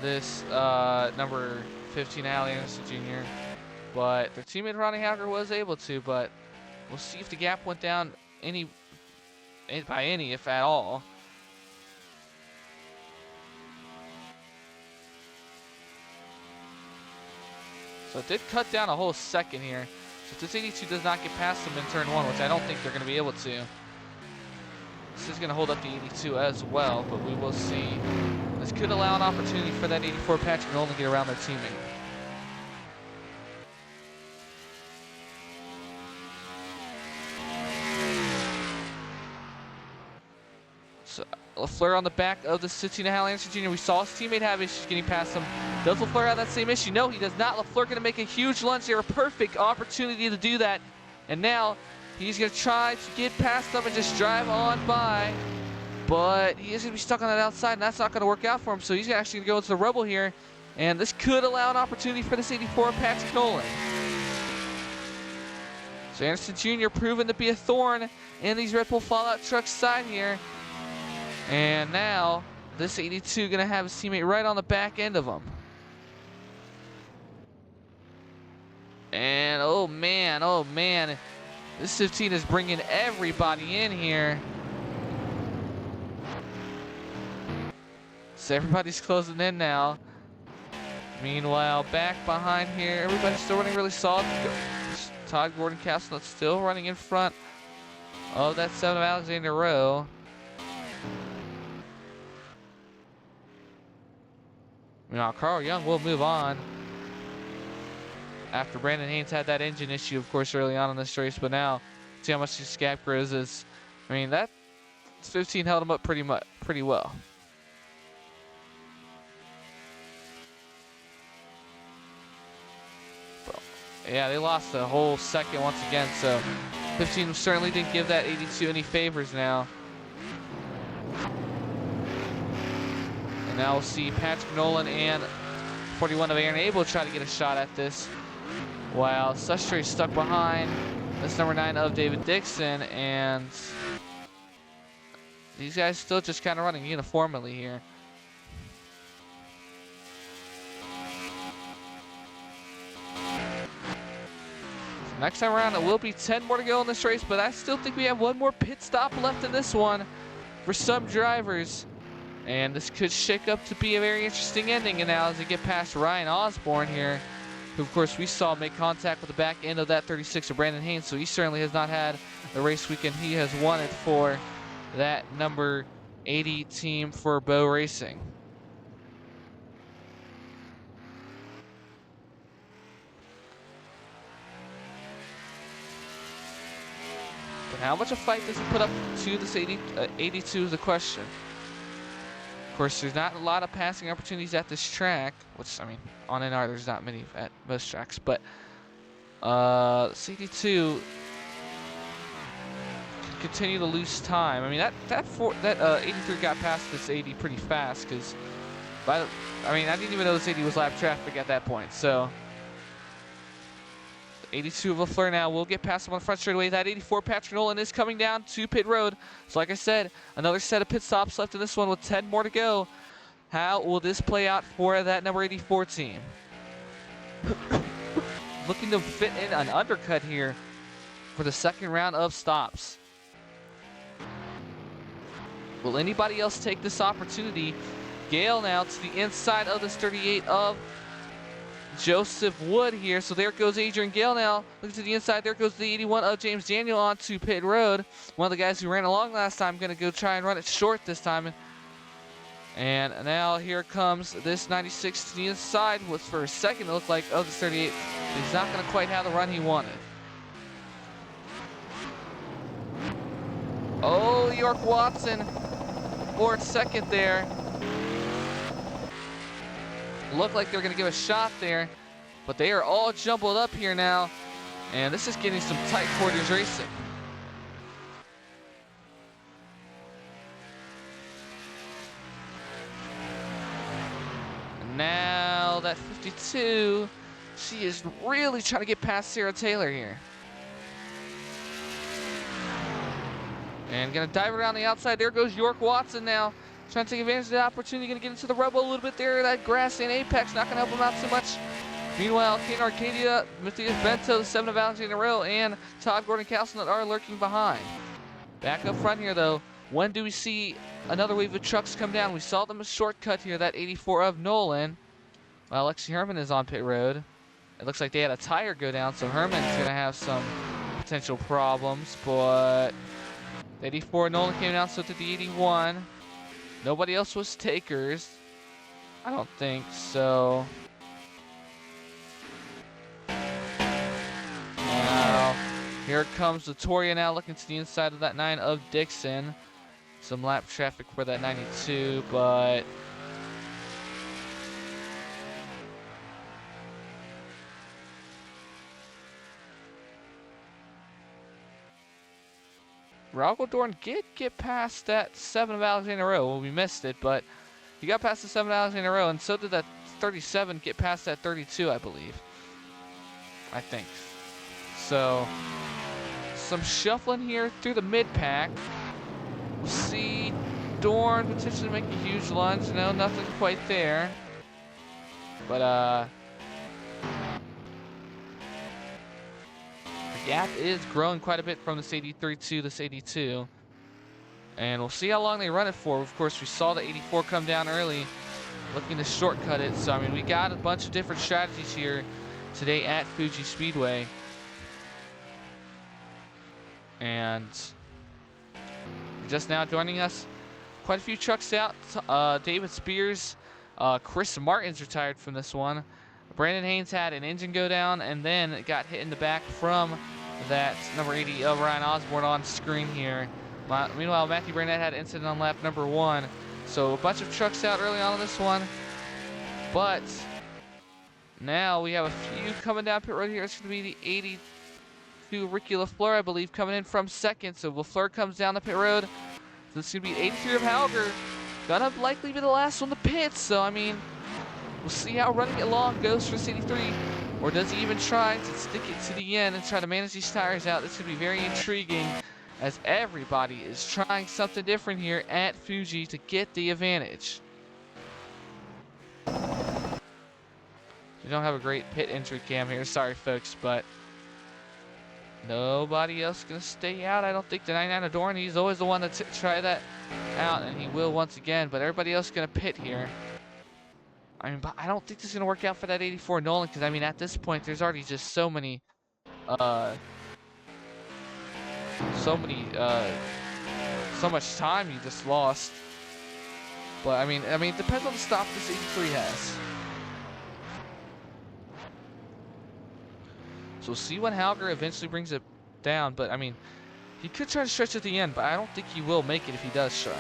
this number 15 Hal Anderson Jr. But their teammate Ronnie Hauger was able to, but we'll see if the gap went down by any, if at all. So it did cut down a whole second here. So if this 82 does not get past them in turn 1, which I don't think they're going to be able to, this is going to hold up the 82 as well, but we will see. This could allow an opportunity for that 84 Patrick Nolan to get around their teammate. So LaFleur on the back of the 16 Hal Anderson Jr. We saw his teammate have issues getting past him. Does LaFleur have that same issue? No, he does not. LaFleur going to make a huge lunge there. A perfect opportunity to do that. And now he's going to try to get past them and just drive on by. But he is going to be stuck on that outside, and that's not going to work out for him. So he's actually going to go into the rubble here. And this could allow an opportunity for this 84 Patrick Nolan. So Anderson Jr. proven to be a thorn in these Red Bull Fallout trucks side here. And now this 82 going to have his teammate right on the back end of him. And oh man, this 15 is bringing everybody in here. So everybody's closing in now. Meanwhile, back behind here, everybody's still running really solid. Todd Gordon Castle still running in front of that 7 of Alexander Rowe. Now, Carl Young will move on after Brandon Haynes had that engine issue, of course, early on in this race. But now, see how much his gap grows is. I mean, that 15 held him up pretty well. Yeah, they lost a whole second once again. So 15 certainly didn't give that 82 any favors now. And now we'll see Patrick Nolan and 41 of Aaron Abel try to get a shot at this, while Sustre is stuck behind this number 9 of David Dixon, and these guys still just kind of running uniformly here. So next time around, it will be 10 more to go in this race, but I still think we have one more pit stop left in this one for some drivers. And this could shake up to be a very interesting ending. And now as they get past Ryan Osborne here, who of course we saw make contact with the back end of that 36 of Brandon Haynes, so he certainly has not had the race weekend he has wanted for that number 80 team for Bow Racing. But how much a fight does he put up to this 82 is the question. Of course, there's not a lot of passing opportunities at this track, which, I mean, on NR there's not many at most tracks, but CD2 can continue to lose time. I mean, that 83 got past this 80 pretty fast, because I didn't even know this 80 was lap traffic at that point, so 82 of LaFleur now will get past him on the front straightaway. That 84 Patrick Nolan is coming down to pit road. So like I said, another set of pit stops left in this one with 10 more to go. How will this play out for that number 84 team? Looking to fit in an undercut here for the second round of stops. Will anybody else take this opportunity? Gale now to the inside of this 38 of Joseph Wood here. So there goes Adrian Gale now. Looking to the inside, there goes the 81 of James Daniel onto pit road. One of the guys who ran along last time, going to go try and run it short this time. And now here comes this 96 to the inside. Was for a second, it looked like, oh, this 38. He's not going to quite have the run he wanted. Oh, York Watson for a second there. Looked like they were going to give a shot there, but they are all jumbled up here now, and this is getting some tight quarters racing. And now that 52, she is really trying to get past Sarah Taylor here. And going to dive around the outside. There goes York Watson now. Trying to take advantage of the opportunity, going to get into the rubble a little bit there. That grass and apex not going to help him out so much. Meanwhile, Kane Arcadia, Matthias Bento, the 7 of Alexander Rowe, and Todd Gordon Castleton are lurking behind. Back up front here, though. When do we see another wave of trucks come down? We saw them a shortcut here, that 84 of Nolan. Well, Alexi Herman is on pit road. It looks like they had a tire go down, so Herman's going to have some potential problems, but the 84 Nolan came down, so did the 81. Nobody else was takers. I don't think so. Now, here comes Vittoria now looking to the inside of that 9 of Dixon. Some lap traffic for that 92, but Raul Dorn did get past that 7 of Alexander Rowe. Well, we missed it, but he got past the 7 of Alexander Rowe, and so did that 37 get past that 32, I believe. I think. So, some shuffling here through the mid-pack. We'll see Dorn potentially make a huge lunge. No, nothing quite there. But, the gap is growing quite a bit from this 83 to this 82. And we'll see how long they run it for. Of course, we saw the 84 come down early, looking to shortcut it. So, I mean, we got a bunch of different strategies here today at Fuji Speedway. And just now joining us, quite a few trucks out. David Spears, Chris Martin's retired from this one. Brandon Haynes had an engine go down and then got hit in the back from that number 80 of Ryan Osborne on screen here. Meanwhile, Matthew Burnett had an incident on lap number 1. So a bunch of trucks out early on in this one. But now we have a few coming down pit road here. It's going to be the 82 Ricky LaFleur, I believe, coming in from second. So LaFleur comes down the pit road. So this is going to be 83 of Halger. Gonna likely be the last one to pit. So, I mean, we'll see how running it long goes for 83. Or does he even try to stick it to the end and try to manage these tires out? This could be very intriguing, as everybody is trying something different here at Fuji to get the advantage. We don't have a great pit entry cam here, sorry folks, but nobody else gonna stay out. I don't think the 99 of Dorn, he's always the one to try that out, and he will once again, but everybody else gonna pit here. I mean, but I don't think this is gonna work out for that 84 Nolan, because I mean, at this point, there's already just so much time you just lost. But I mean, it depends on the stop this 83 has. So we'll see when Halger eventually brings it down. But I mean, he could try to stretch at the end, but I don't think he will make it if he does try.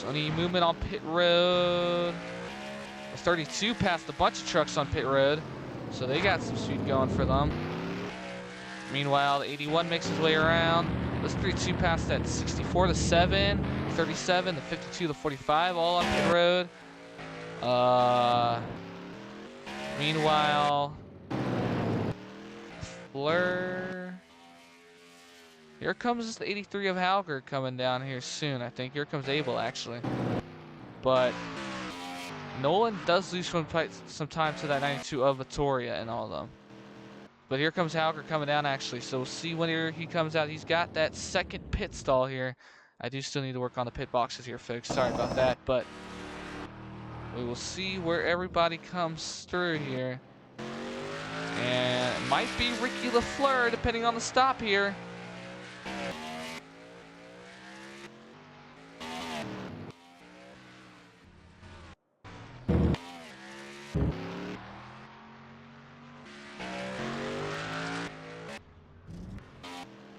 So any movement on pit road. The 32 passed a bunch of trucks on pit road, so they got some speed going for them. Meanwhile, the 81 makes his way around. This 32 passed that 64, the 7, 37, the 52, the 45, all on pit road. Meanwhile, Fleur. Here comes the 83 of Halger coming down here soon, I think. Here comes Abel, actually. But Nolan does lose some time to that 92 of Vittoria and all of them. But here comes Halger coming down, actually. So we'll see when he comes out. He's got that second pit stall here. I do still need to work on the pit boxes here, folks. Sorry about that. But we will see where everybody comes through here. And it might be Ricky Lafleur, depending on the stop here.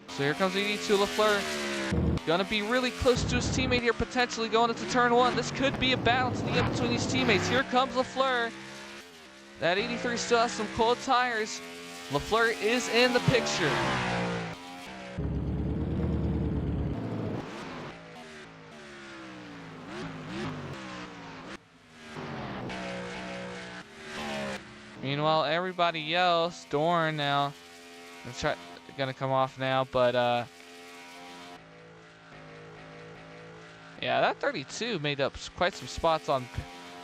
So here comes 82 Lafleur. Gonna be really close to his teammate here, potentially going into turn one. This could be a battle to the end between these teammates. Here comes Lafleur. That 83 still has some cold tires. Lafleur is in the picture. Meanwhile, everybody else, Dorn now, gonna come off now, but yeah, that 32 made up quite some spots on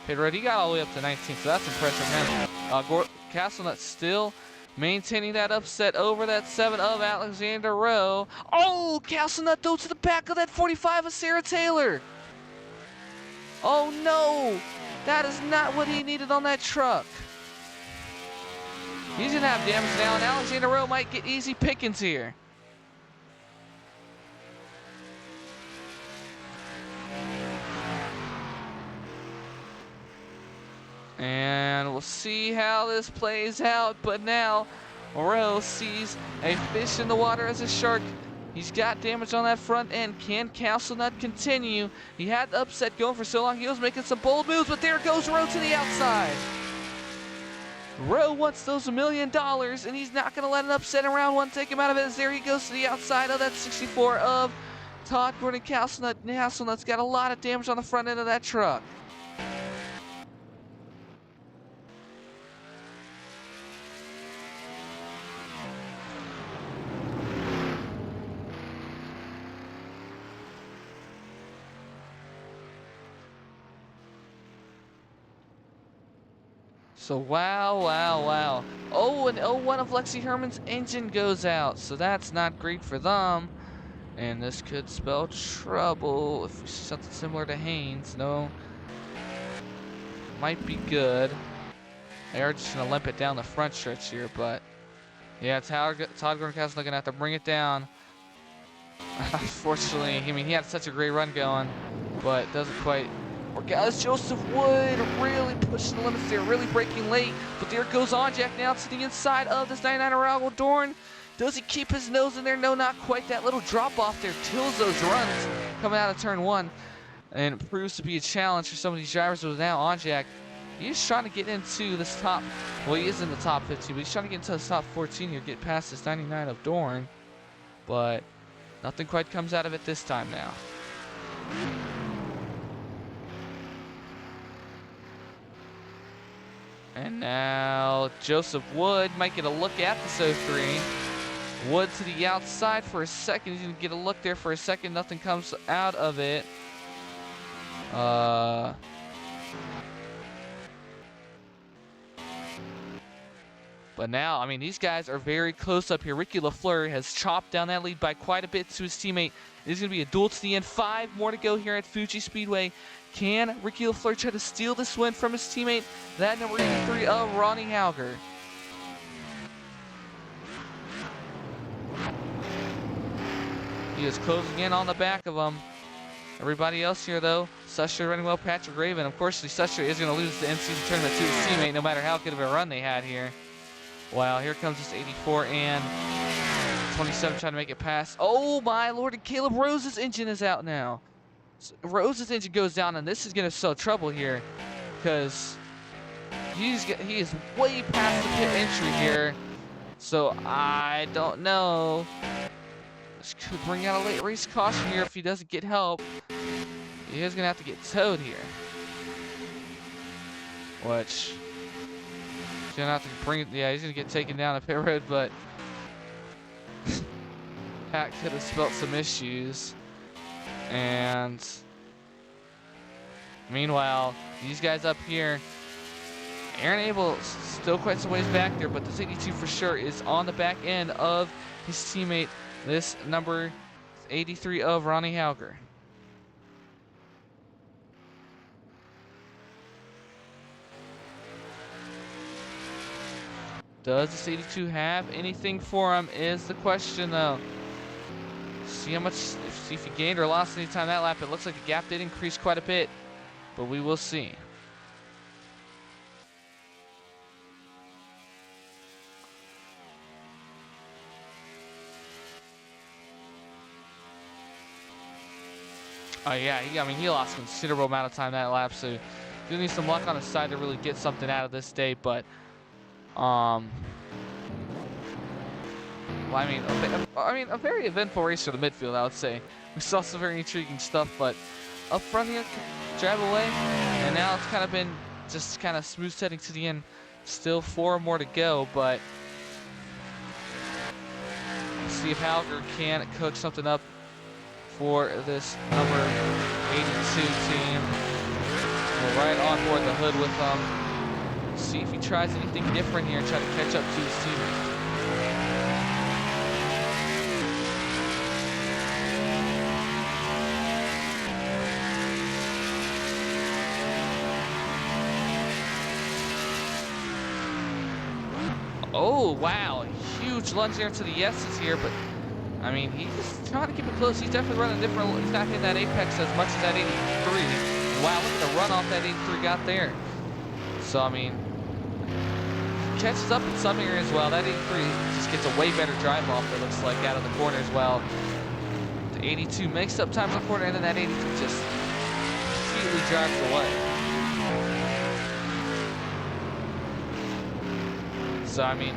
pit road. He got all the way up to 19, so that's impressive, man. Castlenut still maintaining that upset over that 7 of Alexander Rowe. Oh, Castlenut though to the back of that 45 of Sarah Taylor. Oh no, that is not what he needed on that truck. He's gonna have damage now, and Alexander Rowe might get easy pickings here. And we'll see how this plays out, but now Rowe sees a fish in the water as a shark. He's got damage on that front end. Can Castlenut continue? He had the upset going for so long. He was making some bold moves, but there goes Rowe to the outside. Rowe wants those $1 million, and he's not going to let an upset in round one take him out of it, as there he goes to the outside of that 64 of Todd Gordon Castlenut. Castlenut's got a lot of damage on the front end of that truck. So wow. Oh, and 01 of Lexi Herman's engine goes out, so that's not great for them. And this could spell trouble if we see something similar to Haynes. No, might be good. They are just gonna limp it down the front stretch here, but yeah, Todd Gordon Castlenut gonna have to bring it down. Unfortunately, I mean, he had such a great run going, but doesn't quite work out. As Joseph Wood really pushing the limits there, really breaking late. But there goes Onjak now to the inside of this 99 Arago Dorn. Does he keep his nose in there? No, not quite. That little drop off there kills those runs coming out of turn one. And it proves to be a challenge for some of these drivers. But now Onjak, he's trying to get into this top, well, he is in the top 15, but he's trying to get into the top 14 here, get past this 99 of Dorn. But nothing quite comes out of it this time now. And now Joseph Wood might get a look at this 03. Wood to the outside for a second. He's going to get a look there for a second. Nothing comes out of it. But now, I mean, these guys are very close up here. Ricky Lafleur has chopped down that lead by quite a bit to his teammate. It is going to be a duel to the end. 5 more to go here at Fuji Speedway. Can Ricky Lafleur try to steal this win from his teammate? That number 83 of Ronnie Halger. He is closing in on the back of him. Everybody else here, though, Suster running well, Patrick Raven. Of course, Suster is going to lose the in-season tournament to his teammate, no matter how good of a run they had here. Wow, here comes this 84 and 27 trying to make it past. Oh my lord, and Caleb Rose's engine is out now. Rose's engine goes down, and this is gonna show trouble here, because he is way past the pit entry here. So I don't know. This could bring out a late race caution here if he doesn't get help. He is gonna have to get towed here, which he's gonna have to bring. Yeah, he's gonna get taken down a pit road, but Pat could have spelt some issues. And meanwhile, these guys up here, Aaron Abel still quite some ways back there, but this 82 for sure is on the back end of his teammate, this number 83 of Ronnie Hauger. Does this 82 have anything for him is the question, though. See how much, see if he gained or lost any time that lap. It looks like the gap did increase quite a bit, but we will see. Oh yeah, I mean, he lost a considerable amount of time that lap, so do need some luck on his side to really get something out of this day. But well, I mean, a very eventful race for the midfield, I would say. We saw some very intriguing stuff, but up front here, drive away, and now it's kind of been just kind of smooth setting to the end. Still 4 more to go, but let's see if Hauger can cook something up for this number 82 team. We're right on board the hood with them. See if he tries anything different here and try to catch up to his teammates. Oh, wow. Huge lunge there to the yeses here, but I mean, he's trying to keep it close. He's definitely running different. He's not hitting that apex as much as that 83. Wow, look at the run off that 83 got there. So, I mean, catches up in some areas as well. That 83 just gets a way better drive off, it looks like, out of the corner as well. The 82 makes up time on the corner, and then that 83 just completely drives away. So, I mean,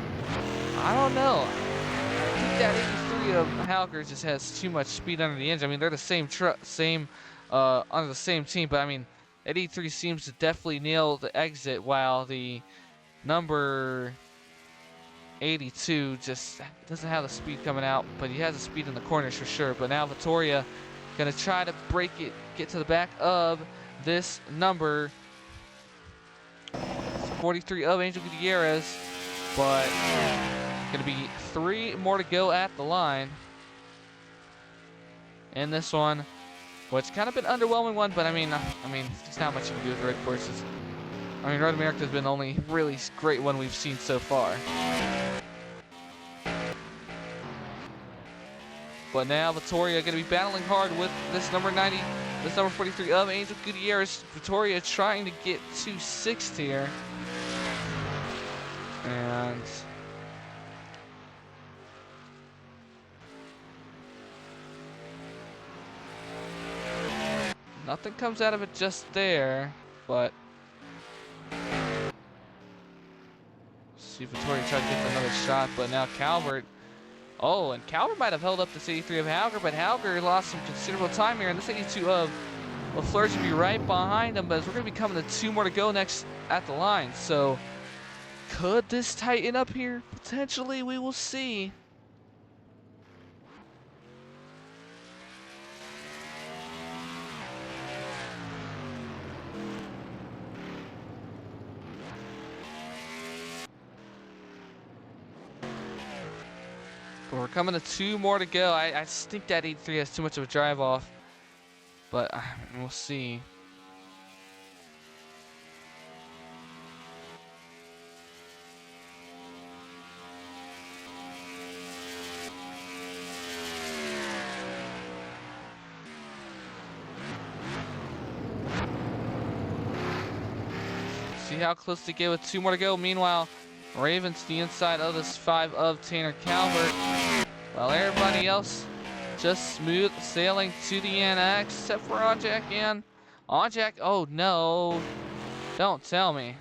I don't know. I think that 83 of Hauger just has too much speed under the engine. I mean, they're the same truck, under the same team, but I mean, 83 seems to definitely nail the exit, while the number 82 just doesn't have the speed coming out, but he has the speed in the corners for sure. But now Vittoria gonna try to break it, get to the back of this number 43 of Angel Gutierrez, but gonna be 3 more to go at the line in this one, which kind of been an underwhelming one, but I mean, there's not much you can do with red courses. I mean, Road America has been the only really great one we've seen so far. But now Vittoria going to be battling hard with this number 90, this number 43 of Angel Gutierrez. Vittoria trying to get to 6th here. And nothing comes out of it just there, but see if Vittoria tried to get another shot, but now Calvert. Oh, and Calvert might have held up this 83 of Hauger, but Hauger lost some considerable time here, and this 82 of LaFleur's gonna be right behind him, but we're gonna be coming to 2 more to go next at the line. So could this tighten up here? Potentially, we will see. But we're coming to 2 more to go. I just think that 83 has too much of a drive off, but we'll see. See how close they get with 2 more to go. Meanwhile, Ravens the inside of this 5 of Tanner Calvert, while everybody else just smooth sailing to the end, except for Onjak and Onjak. Oh no, don't tell me.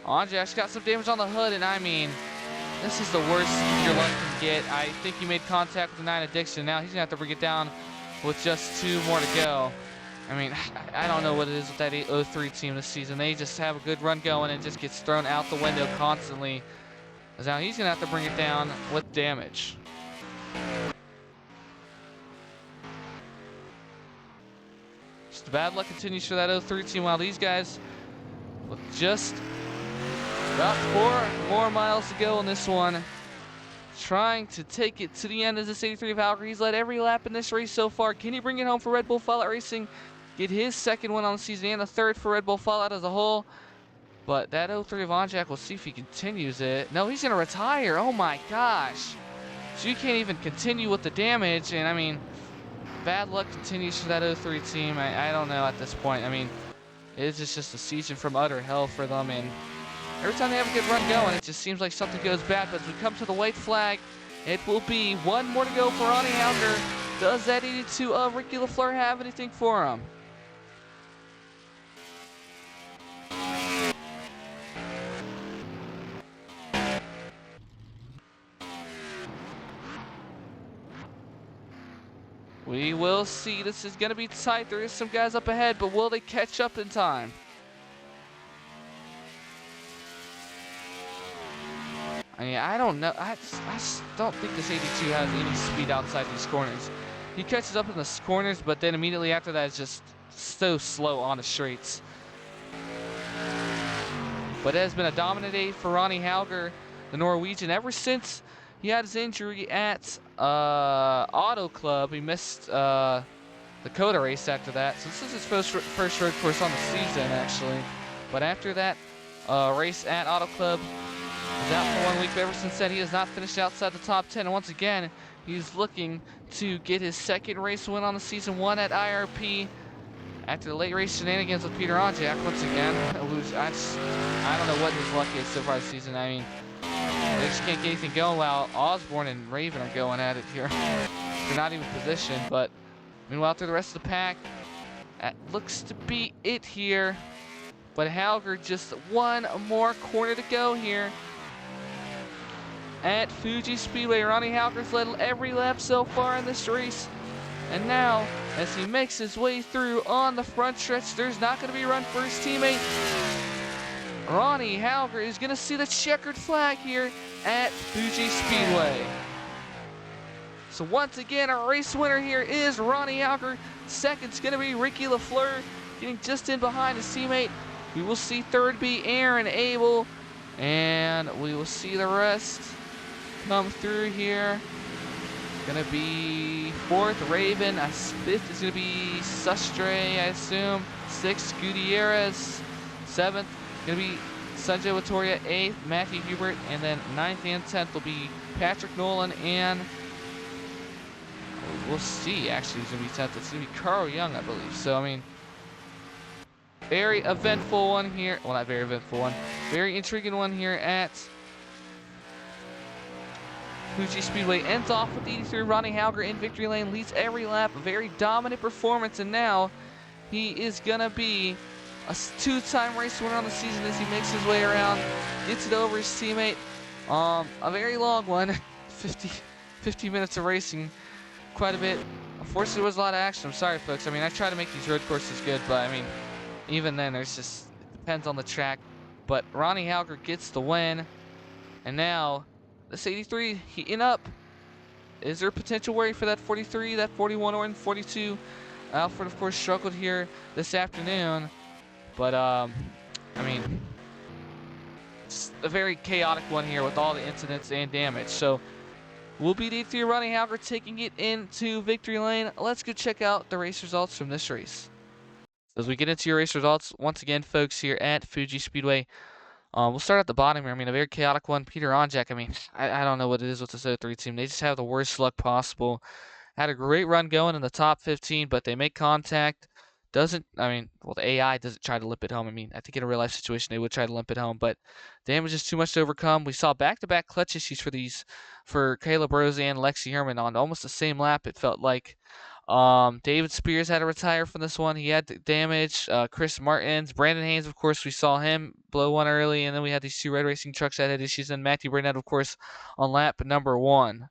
Onjak's got some damage on the hood, and I mean, this is the worst your luck can get. I think he made contact with the 9 addiction. Now he's gonna have to bring it down with just 2 more to go. I mean, I don't know what it is with that 803 team this season. They just have a good run going and just gets thrown out the window constantly. Now he's gonna have to bring it down with damage. Just the bad luck continues for that 03 team, while these guys with just about 4 more miles to go in this one, trying to take it to the end as this 83 Valkyrie. He's led every lap in this race so far. Can he bring it home for Red Bull Fallout Racing? Get his second win on the season and the third for Red Bull Fallout as a whole. But that 03 of Onjak, we'll see if he continues it. No, he's going to retire. Oh my gosh. So you can't even continue with the damage. And I mean, bad luck continues for that 03 team. I don't know at this point. I mean, it's just a season from utter hell for them. And every time they have a good run going, it just seems like something goes bad. But as we come to the white flag, it will be 1 more to go for Ronnie Hauger. Does that 82 of Ricky LaFleur have anything for him? We will see. This is going to be tight. There is some guys up ahead, but will they catch up in time? I mean, I don't know. I just don't think this 82 has any speed outside these corners. He catches up in the corners, but then immediately after that is just so slow on the straights. But it has been a dominant day for Ronnie Hauger, the Norwegian, ever since he had his injury at Auto Club. He missed the Dakota race after that. So this is his first road course on the season, actually. But after that race at Auto Club, he's out for 1 week. But ever since then, he has not finished outside the top 10. And once again, he's looking to get his second race win on the season, one at IRP. After the late race shenanigans with Peter Onjak, once again, I don't know what his luck is so far this season. I mean, they just can't get anything going while Osborne and Raven are going at it here. They're not even positioned, but meanwhile, through the rest of the pack, that looks to be it here. But Hauger, just 1 more corner to go here at Fuji Speedway. Ronnie Hauger's led every lap so far in this race. And now, as he makes his way through on the front stretch, there's not going to be a run for his teammate. Ronnie Hauger is going to see the checkered flag here at Fuji Speedway. So once again, our race winner here is Ronnie Hauger. Second's going to be Ricky LaFleur, getting just in behind his teammate. We will see third be Aaron Abel, and we will see the rest come through here. Gonna be fourth, Raven. Fifth is gonna be Sustre, I assume. Sixth, Gutierrez. Seventh, gonna be Sanjay Watoria. Eighth, Matthew Hubert. And then 9th and 10th will be Patrick Nolan, and we'll see, actually, who's gonna be 10th. It's gonna be Carl Young, I believe. So, I mean, very eventful one here. Well, not very eventful one. Very intriguing one here at Fuji Speedway. Ends off with 83. Ronnie Hauger in victory lane, leads every lap. A very dominant performance, and now he is gonna be a 2-time race winner on the season as he makes his way around, gets it over his teammate. A very long one, 50 minutes of racing, quite a bit. Unfortunately, there was a lot of action. I'm sorry, folks. I mean, I try to make these road courses good, but I mean, even then, it depends on the track. But Ronnie Hauger gets the win, and now this 83 heating up. Is there potential worry for that 43, that 41, or 42? Alfred, of course, struggled here this afternoon, but I mean, it's a very chaotic one here with all the incidents and damage. So we'll be D3 Ronnie Hauger taking it into victory lane. Let's go check out the race results from this race. As we get into your race results, once again, folks, here at Fuji Speedway, we'll start at the bottom here. I mean, a very chaotic one. Peter Onjak, I mean, I don't know what it is with this 03 team. They just have the worst luck possible. Had a great run going in the top 15, but they make contact. The AI doesn't try to limp it home. I mean, I think in a real life situation, they would try to limp it home, but damage is too much to overcome. We saw back-to-back clutch issues for these for Caleb Rose and Lexi Herman on almost the same lap, it felt like. David Spears had to retire from this one. He had damage. Chris Martins, Brandon Haynes, of course, we saw him blow one early, and then we had these two Red Racing trucks that had issues, and Matthew Burnett, of course, on lap number 1.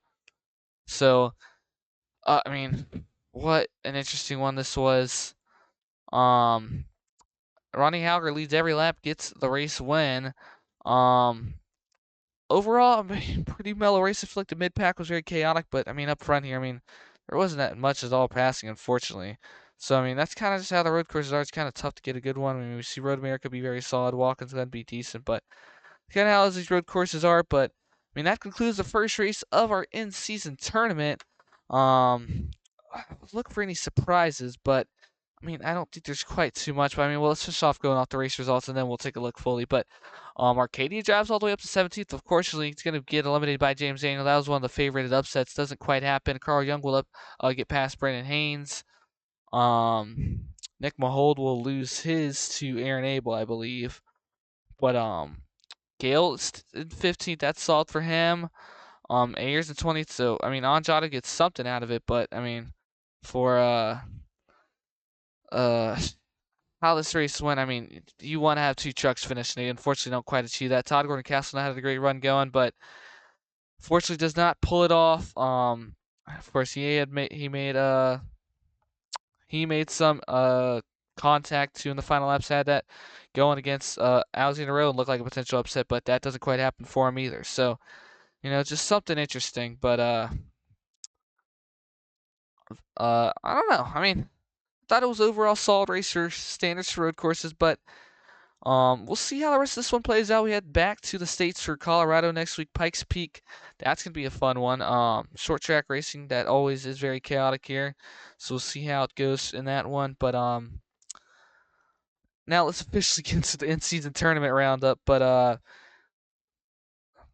So, I mean, what an interesting one this was. Um, Ronnie Hauger leads every lap, gets the race win. Overall, I mean, pretty mellow race. I feel like the mid pack was very chaotic, but I mean, up front here, I mean, there wasn't that much at all passing, unfortunately. So I mean, that's kind of just how the road courses are. It's kind of tough to get a good one. I mean, we see Road America be very solid, Watkins gonna be decent, but kind of how these road courses are. But I mean, that concludes the first race of our in-season tournament. Look for any surprises, but I mean, I don't think there's quite too much. But I mean, well, let's finish off going off the race results, and then we'll take a look fully. But Arcadia drives all the way up to 17th. Of course, he's going to get eliminated by James Daniel. That was one of the favorited upsets. Doesn't quite happen. Carl Young will get past Brandon Haynes. Nick Mahold will lose his to Aaron Abel, I believe. But Gale is in 15th. That's solid for him. Ayers in 20th. So I mean, Anjada gets something out of it, but I mean, for how this race went, I mean, you want to have 2 trucks finish, and they unfortunately don't quite achieve that. Todd Gordon Castle had a great run going, but fortunately does not pull it off. Of course, he made some contact too in the final laps. Had that going against Alexander Rowe and looked like a potential upset, but that doesn't quite happen for him either. So, just something interesting. But I don't know. I mean, thought it was overall solid race for standards for road courses, but we'll see how the rest of this one plays out. We head back to the States for Colorado next week, Pikes Peak. That's gonna be a fun one. Short track racing, that always is very chaotic here. So we'll see how it goes in that one. But now let's officially get into the in-season tournament roundup. But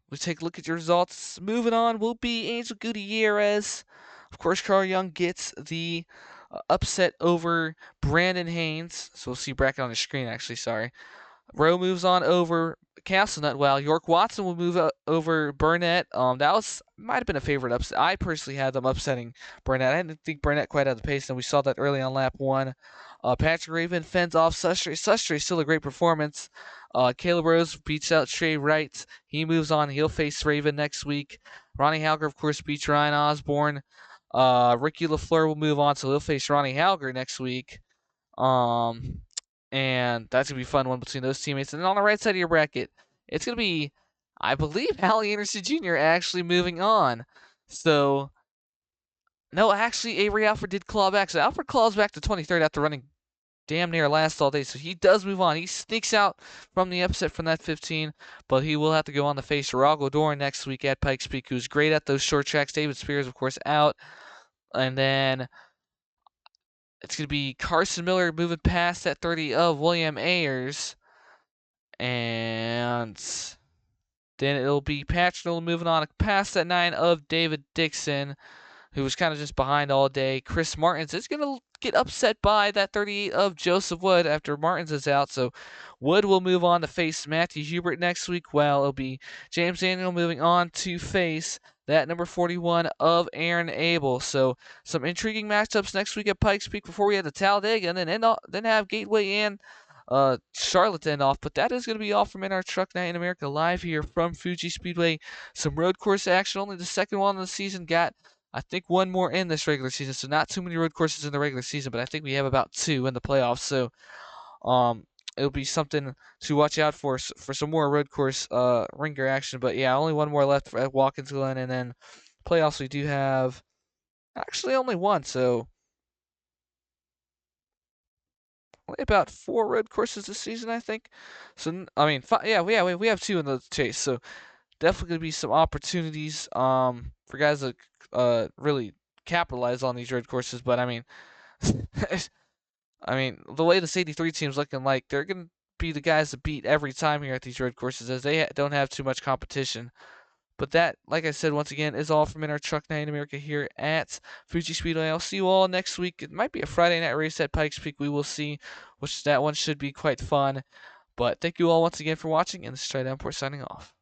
we take a look at your results. Moving on will be Angel Gutierrez. Of course, Carl Young gets the upset over Brandon Haynes. So we'll see bracket on the screen, actually, sorry. Rowe moves on over Castlenut, while York Watson will move over Burnett. That might have been a favorite upset. I personally had them upsetting Burnett. I didn't think Burnett quite had the pace, and we saw that early on lap 1. Patrick Raven fends off Sustre. Sustre still a great performance. Caleb Rose beats out Trey Wright. He moves on. He'll face Raven next week. Ronnie Hauger, of course, beats Ryan Osborne. Ricky LaFleur will move on, so he'll face Ronnie Hauger next week. And that's going to be a fun one between those teammates. And then on the right side of your bracket, it's going to be, I believe, Hallie Anderson Jr. actually moving on. So, no, actually, Avery Alford did claw back. So Alford claws back to 23rd after running damn near last all day. So he does move on. He sneaks out from the upset from that 15, but he will have to go on to face Rago Doran next week at Pikes Peak, who's great at those short tracks. David Spears, of course, out. And then it's going to be Carson Miller moving past that 30 of William Ayers. And then it'll be Patrick moving on past that 9 of David Dixon, who was kind of just behind all day. Chris Martins is going to get upset by that 38 of Joseph Wood after Martins is out. So Wood will move on to face Matthew Hubert next week, while it'll be James Daniel moving on to face that number 41 of Aaron Abel. So some intriguing matchups next week at Pikes Peak before we head to Talladega, and then have Gateway and Charlotte to end off. But that is going to be all from In Our Truck Night in America live here from Fuji Speedway. Some road course action, only the second one of the season. Got, I think, one more in this regular season, so not too many road courses in the regular season, but I think we have about 2 in the playoffs. So it'll be something to watch out for some more road course ringer action. But yeah, only one more left at Watkins Glen, and then playoffs we do have actually only one, so only about 4 road courses this season, I think. So I mean, we have 2 in the chase, so definitely gonna be some opportunities for guys to really capitalize on these road courses. But I mean, the way this 83 team's looking, like they're gonna be the guys to beat every time here at these road courses, as they don't have too much competition. But that, like I said, once again, is all from In Our Truck Night in America here at Fuji Speedway. I'll see you all next week. It might be a Friday night race at Pikes Peak. We will see, which that one should be quite fun. But thank you all once again for watching, and this is Tri Downport signing off.